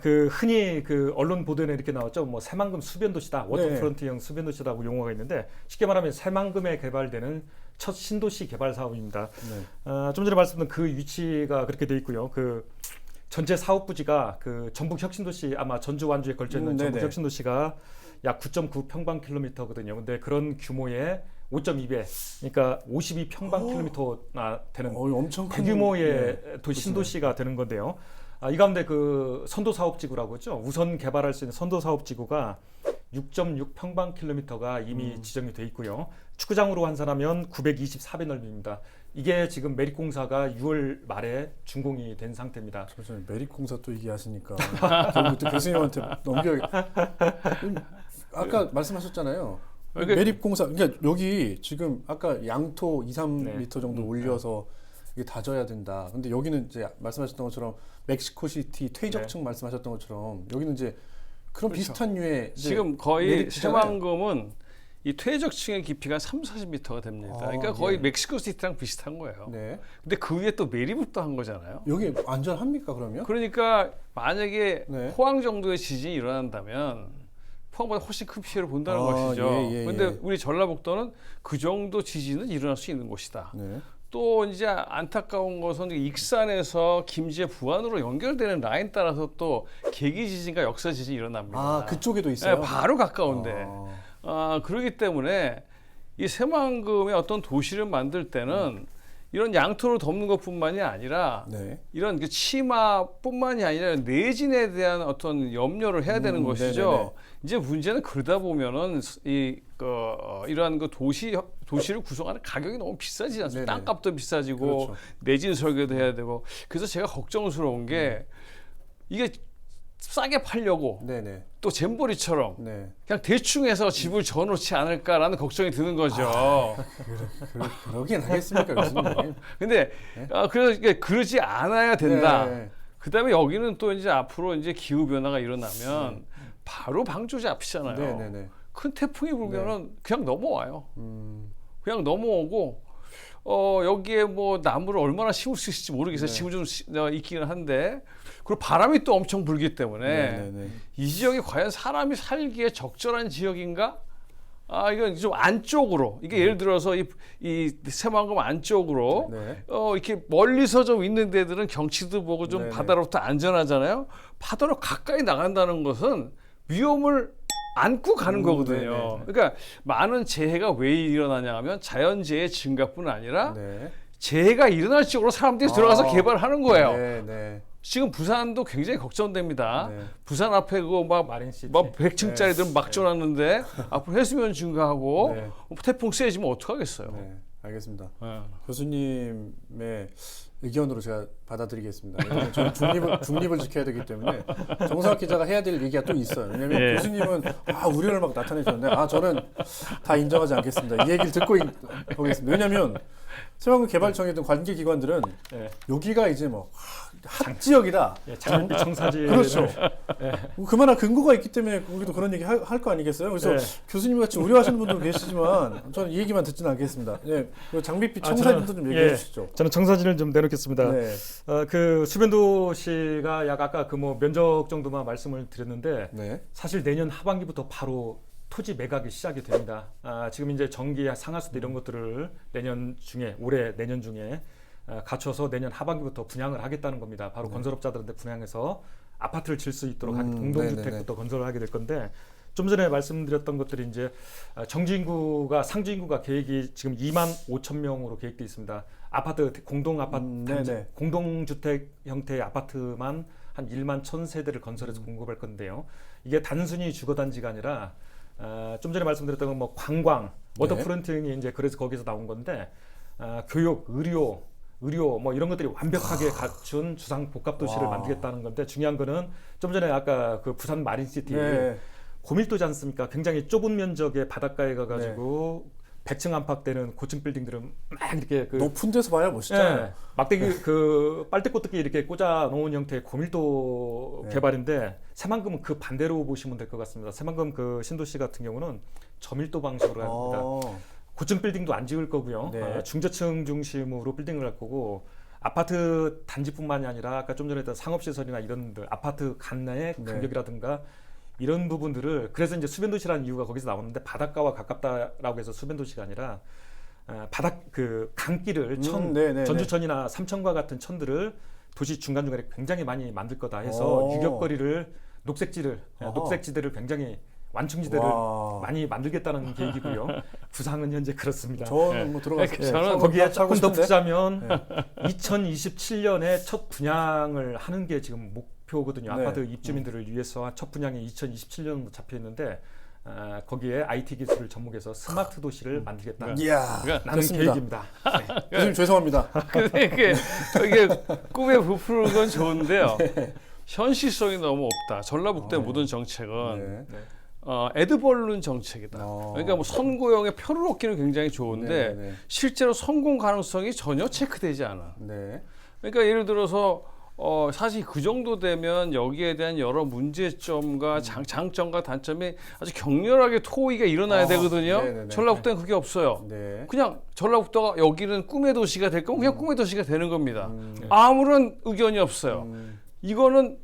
그 흔히 그 언론 보도에 이렇게 나왔죠. 뭐 새만금 수변도시다, 워터프론트형 수변도시다고 용어가 있는데 쉽게 말하면 새만금에 개발되는 첫 신도시 개발 사업입니다. 네. 좀 전에 말씀드린 그 위치가 그렇게 돼 있고요. 그 전체 사업 부지가 그 전북 혁신도시 아마 전주 완주에 걸쳐 있는 전북 네네. 혁신도시가 약 9.9 평방킬로미터거든요. 근데 그런 규모의 5.2배, 그러니까 52평방킬로미터나 되는 엄청 큰 대규모의 네, 신도시가 되는 건데요. 이 가운데 그 선도사업지구라고 했죠. 우선 개발할 수 있는 선도사업지구가 6.6 평방킬로미터가 이미 지정이 돼 있고요. 축구장으로 환산하면 924배 넓이입니다. 이게 지금 매립공사가 6월 말에 준공이 된 상태입니다. 잠시만요. 매립공사 또 얘기하시니까 결국 또 교수님한테 넘겨야. 아까 말씀하셨잖아요. 매립공사, 그러니까 여기 지금 아까 양토 2, 3m 정도 올려서 이게 다져야 된다. 근데 여기는 이제 말씀하셨던 것처럼 멕시코시티 퇴적층 말씀하셨던 것처럼 여기는 이제 그런 비슷한 류의 이제 지금 거의 매립지잖아요. 새만금은 이 퇴적층의 깊이가 3, 40m가 됩니다. 그러니까 거의 멕시코시티랑 비슷한 거예요. 네. 근데 그 위에 또 매립을 또 한 거잖아요. 여기 안전합니까 그러면? 그러니까 만약에 네. 포항 정도의 지진이 일어난다면 포항보다 훨씬 큰 피해를 본다는 것이죠. 그런데 예. 우리 전라북도는 그 정도 지진은 일어날 수 있는 곳이다. 네. 또 이제 안타까운 것은 익산에서 김제 부안으로 연결되는 라인 따라서 또 계기 지진과 역사 지진이 일어납니다. 그쪽에도 있어요. 네, 바로 가까운데. 그렇기 때문에 이 새만금의 어떤 도시를 만들 때는 이런 양토를 덮는 것뿐만이 아니라 네. 이런 그 치마뿐만이 아니라 내진에 대한 어떤 염려를 해야 되는 것이죠. 네네네. 이제 문제는 그러다 보면은 이러한 그 도시를 구성하는 가격이 너무 비싸지 않습니까? 네네. 땅값도 비싸지고 그렇죠. 내진 설계도 해야 되고 그래서 제가 걱정스러운 게 이게 싸게 팔려고 네네. 또 잼버리처럼 네. 그냥 대충 해서 집을 져놓지 않을까라는 걱정이 드는 거죠. 그러긴 하겠습니까 교수님? 근데 그래서 이게 그러지 않아야 된다. 네. 그다음에 여기는 또 이제 앞으로 이제 기후 변화가 일어나면 바로 방조 잡히잖아요. 네네네. 큰 태풍이 불면은 그냥 넘어와요. 음, 그냥 넘어오고 여기에 뭐 나무를 얼마나 심을 수 있을지 모르겠어요. 네. 지금 좀 있기는 한데 그리고 바람이 또 엄청 불기 때문에 네네네. 이 지역이 과연 사람이 살기에 적절한 지역인가? 이건 좀 안쪽으로 이게 예를 들어서 이 새만금 안쪽으로 네. 이렇게 멀리서 좀 있는 데들은 경치도 보고 좀 네네. 바다로부터 안전하잖아요. 바다로 가까이 나간다는 것은 위험을 안고 가는 거거든요. 네네. 그러니까 많은 재해가 왜 일어나냐 하면 자연재해 증가뿐 아니라 네. 재해가 일어날 쪽으로 사람들이 들어가서 아. 개발하는 거예요. 네, 네. 지금 부산도 굉장히 걱정됩니다. 네. 부산 앞에 그거 막 마린시티. 100층짜리들 막 줘놨는데 앞으로 해수면 증가하고 네. 태풍 세지면 어떡하겠어요. 네, 알겠습니다. 예. 교수님의 의견으로 제가 받아들이겠습니다. 왜냐하면 저는 중립을 지켜야 되기 때문에 정상학 기자가 해야 될 얘기가 또 있어요. 왜냐하면 예. 교수님은 우려를 막 나타내셨는데 저는 다 인정하지 않겠습니다. 이 얘기를 듣고 보겠습니다. 왜냐하면 새만금 개발청이든 관계 기관들은 예. 여기가 이제 뭐 핫 지역이다. 예, 장밋빛 청사진. 그렇죠. 그만한 근거가 있기 때문에 우리도 그런 얘기 할 거 아니겠어요? 그래서 네. 교수님 같이 우려하시는 분도 계시지만 저는 이 얘기만 듣지는 않겠습니다. 예, 그 장밋빛 아, 청사진도 좀 얘기해 예, 주시죠. 저는 청사진을 좀 내놓겠습니다. 네. 그 수변도시가 약 아까 그 뭐 면적 정도만 말씀을 드렸는데 네. 사실 내년 하반기부터 바로 토지 매각이 시작이 됩니다. 지금 이제 전기 상하수도 이런 것들을 올해 내년 중에 갖춰서 내년 하반기부터 분양을 하겠다는 겁니다. 바로 건설업자들한테 분양해서 아파트를 질 수 있도록 공동주택부터 네네네. 건설을 하게 될 건데 좀 전에 말씀드렸던 것들이 이제 상주 인구가 계획이 지금 2만 5천 명으로 계획돼 있습니다. 아파트 공동 아파트 단지, 네네. 공동주택 형태의 아파트만 한 1만 1,000세대를 건설해서 공급할 건데요. 이게 단순히 주거 단지가 아니라 좀 전에 말씀드렸던 건 뭐 관광, 워터프론팅이 이제 그래서 거기서 나온 건데 교육, 의료 뭐 이런 것들이 완벽하게 갖춘 주상 복합 도시를 와. 만들겠다는 건데 중요한 거는 좀 전에 아까 그 부산 마린시티 네. 고밀도지 않습니까? 굉장히 좁은 면적의 바닷가에 가가지고 100층 안팎되는 고층 빌딩들은 막 이렇게 높은 데서 봐야 멋있잖아요. 예, 막대기 그 빨대꽃뜨기 이렇게 꽂아 놓은 형태의 고밀도 네. 개발인데 새만금은 그 반대로 보시면 될 것 같습니다. 새만금 그 신도시 같은 경우는 저밀도 방식으로 합니다. 고층 빌딩도 안 지을 거고요. 네. 중저층 중심으로 빌딩을 할 거고 아파트 단지뿐만이 아니라 아까 좀 전에 했던 상업시설이나 이런 데 아파트 간내의 네. 간격이라든가 이런 부분들을 그래서 이제 수변도시라는 이유가 거기서 나오는데 바닷가와 가깝다라고 해서 수변도시가 아니라 그 강길을 네네네. 전주천이나 삼천과 같은 천들을 도시 중간중간에 굉장히 많이 만들 거다 해서 유격거리를 녹색지대를 굉장히 완충지대를 와. 많이 만들겠다는 계획이고요. 구상은 현재 그렇습니다. 저는 뭐 들어가서 저는 거기에 차고 조금 더 싶은데? 붙자면 2027년에 첫 분양을 하는 게 지금 목표거든요. 네. 아파트 입주민들을 위해서 첫 분양이 2027년으로 잡혀 있는데 거기에 IT 기술을 접목해서 스마트 도시를 만들겠다는 이야, 그러니까 됐습니다. 계획입니다. 네. 교수님 죄송합니다. 근데 이게 꿈에 부풀은 건 좋은데요. 현실성이 너무 없다. 전라북도의 모든 정책은 네. 에드벌룬 정책이다. 그러니까 뭐 선고용의 표를 얻기는 굉장히 좋은데 네. 실제로 성공 가능성이 전혀 체크되지 않아. 네. 그러니까 예를 들어서 사실 그 정도 되면 여기에 대한 여러 문제점과 장점과 단점이 아주 격렬하게 토의가 일어나야 되거든요. 네네네. 전라북도는 그게 없어요. 네. 그냥 전라북도가 여기는 꿈의 도시가 될 거면 그냥 꿈의 도시가 되는 겁니다. 아무런 의견이 없어요. 이거는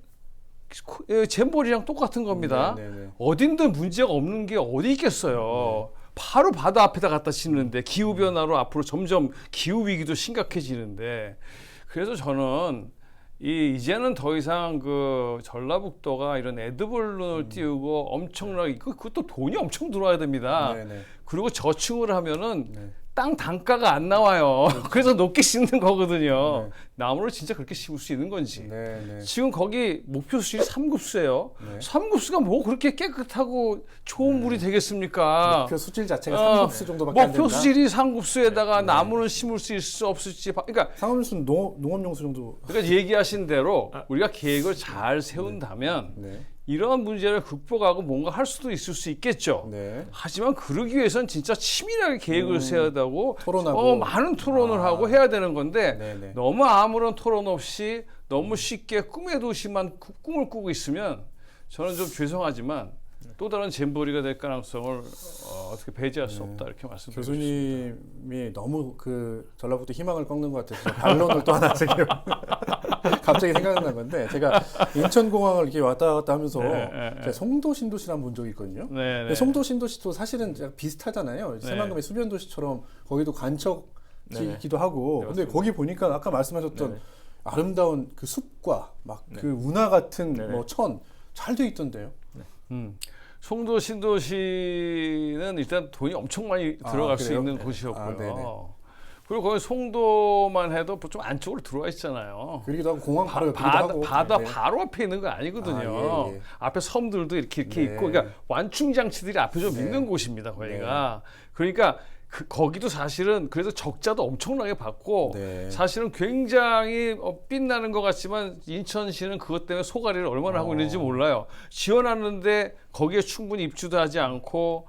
잼버리랑 똑같은 겁니다. 네네네. 어딘든 문제가 없는 게 어디 있겠어요. 바로 바다 앞에다 갖다 짓는데 기후 변화로 앞으로 점점 기후 위기도 심각해지는데 그래서 저는 이제는 더 이상 그 전라북도가 이런 에드벌룬을 띄우고 엄청나게 그것도 돈이 엄청 들어와야 됩니다. 네네. 그리고 저층을 하면은 네. 땅 단가가 안 나와요. 그래서 높게 심는 거거든요. 네. 나무를 진짜 그렇게 심을 수 있는 건지. 네. 지금 거기 목표 수질이 3급수예요. 네. 3급수가 뭐 그렇게 깨끗하고 좋은 물이 되겠습니까? 목표 수질 자체가 3급수 정도밖에 안 된다. 목표 수질이 3급수에다가 나무는 심을 수 있을지 없을지 그러니까 상업수는 농업용수 정도. 그러니까 얘기하신 대로 우리가 계획을 잘 세운다면 네. 이러한 문제를 극복하고 뭔가 할 수도 있을 수 있겠죠. 네. 하지만 그러기 위해서는 진짜 치밀하게 계획을 세워야 되고 토론하고. 많은 토론을 하고 해야 되는 건데 네네. 너무 아무런 토론 없이 너무 쉽게 꿈의 도시만 꿈을 꾸고 있으면 저는 좀 죄송하지만 또 다른 잼버리가 될 가능성을 어떻게 배제할 수 없다 이렇게 말씀드리고 싶습니다. 교수님이 너무 그 전라북도 희망을 꺾는 것 같아서 반론을 또 하나 제기해 갑자기 생각난 건데 제가 인천공항을 이렇게 왔다 갔다 하면서 네. 제가 송도 신도시를 한번 본 적이 있거든요. 네, 근데 네. 송도 신도시도 사실은 비슷하잖아요. 네. 새만금의 수변도시처럼 거기도 간척지기도 하고. 네, 근데 맞습니다. 거기 보니까 아까 말씀하셨던 네네. 아름다운 그 숲과 막 네. 그 운하 같은 네네. 뭐 천 잘 돼 있던데요. 송도 신도시는 일단 돈이 엄청 많이 아, 들어갈 수 그래요? 있는 네. 곳이었고요. 아, 네네. 그리고 거기 송도만 해도 좀 안쪽으로 들어와 있잖아요. 그러기도 하고 공항 바로 옆이기도 바다, 하고. 바다 네. 바로 앞에 있는 거 아니거든요. 아, 예, 예. 앞에 섬들도 이렇게 네. 있고, 그러니까 완충 장치들이 앞에 좀 네. 있는 곳입니다. 거기가. 그러니까 거기도 사실은 그래도 적자도 엄청나게 받고 네. 사실은 굉장히 빛나는 것 같지만 인천시는 그것 때문에 소가리를 얼마나 하고 있는지 몰라요. 지원하는데 거기에 충분히 입주도 하지 않고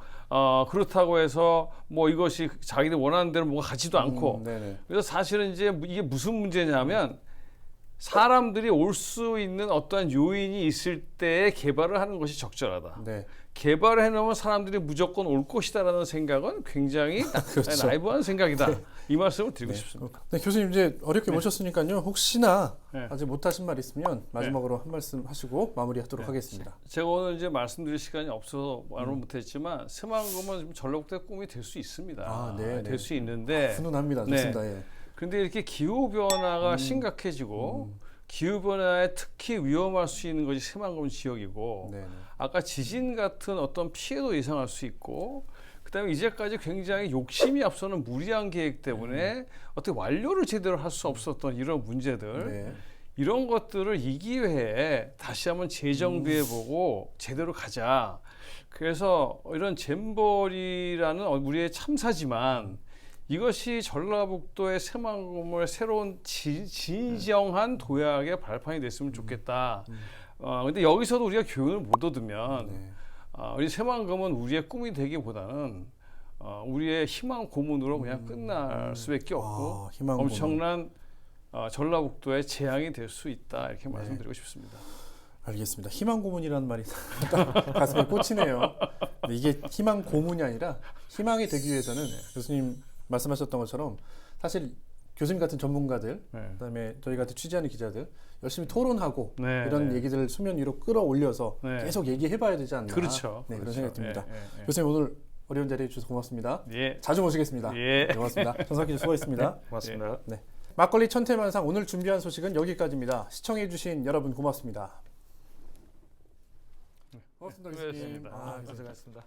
그렇다고 해서 뭐 이것이 자기들 원하는 대로 뭔가 가지도 않고 네네. 그래서 사실은 이제 이게 무슨 문제냐면 사람들이 올 수 있는 어떠한 요인이 있을 때에 개발을 하는 것이 적절하다. 네. 개발을 해놓으면 사람들이 무조건 올 것이다라는 생각은 굉장히 그렇죠. 나이브한 생각이다. 이 말씀을 드리고 싶습니다. 네, 교수님 이제 어렵게 모셨으니까요. 혹시나 네. 아직 못하신 말 있으면 마지막으로 한 말씀 하시고 마무리하도록 하겠습니다. 제가 오늘 이제 말씀드릴 시간이 없어서 말을 못했지만 새만금은 좀 전라북도의 꿈이 될 수 있습니다. 아, 네, 네. 될 수 있는데 훈훈합니다. 네. 좋습니다. 예. 그런데 이렇게 기후 변화가 심각해지고 기후 변화에 특히 위험할 수 있는 것이 새만금 지역이고 네, 네. 아까 지진 같은 어떤 피해도 예상할 수 있고 그다음에 이제까지 굉장히 욕심이 앞서는 무리한 계획 때문에 어떻게 완료를 제대로 할 수 없었던 이런 문제들 네. 이런 것들을 이 기회에 다시 한번 재정비해보고 제대로 가자. 그래서 이런 잼버리라는 우리의 참사지만 이것이 전라북도의 새만금을 새로운 진정한 도약의 발판이 됐으면 좋겠다. 근데 여기서도 우리가 교훈을 못 얻으면 네. 우리 새만금은 우리의 꿈이 되기보다는 우리의 희망 고문으로 그냥 끝날 수밖에 없고 희망 고문. 엄청난 전라북도의 재앙이 될 수 있다 이렇게 말씀드리고 싶습니다. 알겠습니다. 희망 고문이라는 말이 딱 가슴에 꽂히네요. 근데 이게 희망 고문이 아니라 희망이 되기 위해서는 교수님 말씀하셨던 것처럼 사실 교수님 같은 전문가들, 네. 그다음에 저희 같은 취재하는 기자들 열심히 토론하고 네, 이런 네. 얘기들을 수면 위로 끌어올려서 네. 계속 얘기해봐야 되지 않나. 그렇죠. 네, 그런 그렇죠. 생각이 듭니다. 예, 예, 교수님 오늘 어려운 자리에 주셔서 고맙습니다. 예. 자주 모시겠습니다. 예. 네, 고맙습니다. 전석 기자 수고했습니다. 고맙습니다. 네. 막걸리 천태만상 오늘 준비한 소식은 여기까지입니다. 시청해주신 여러분 고맙습니다. 고맙습니다, 교수님. 수고하셨습니다. 아, 고생하셨습니다.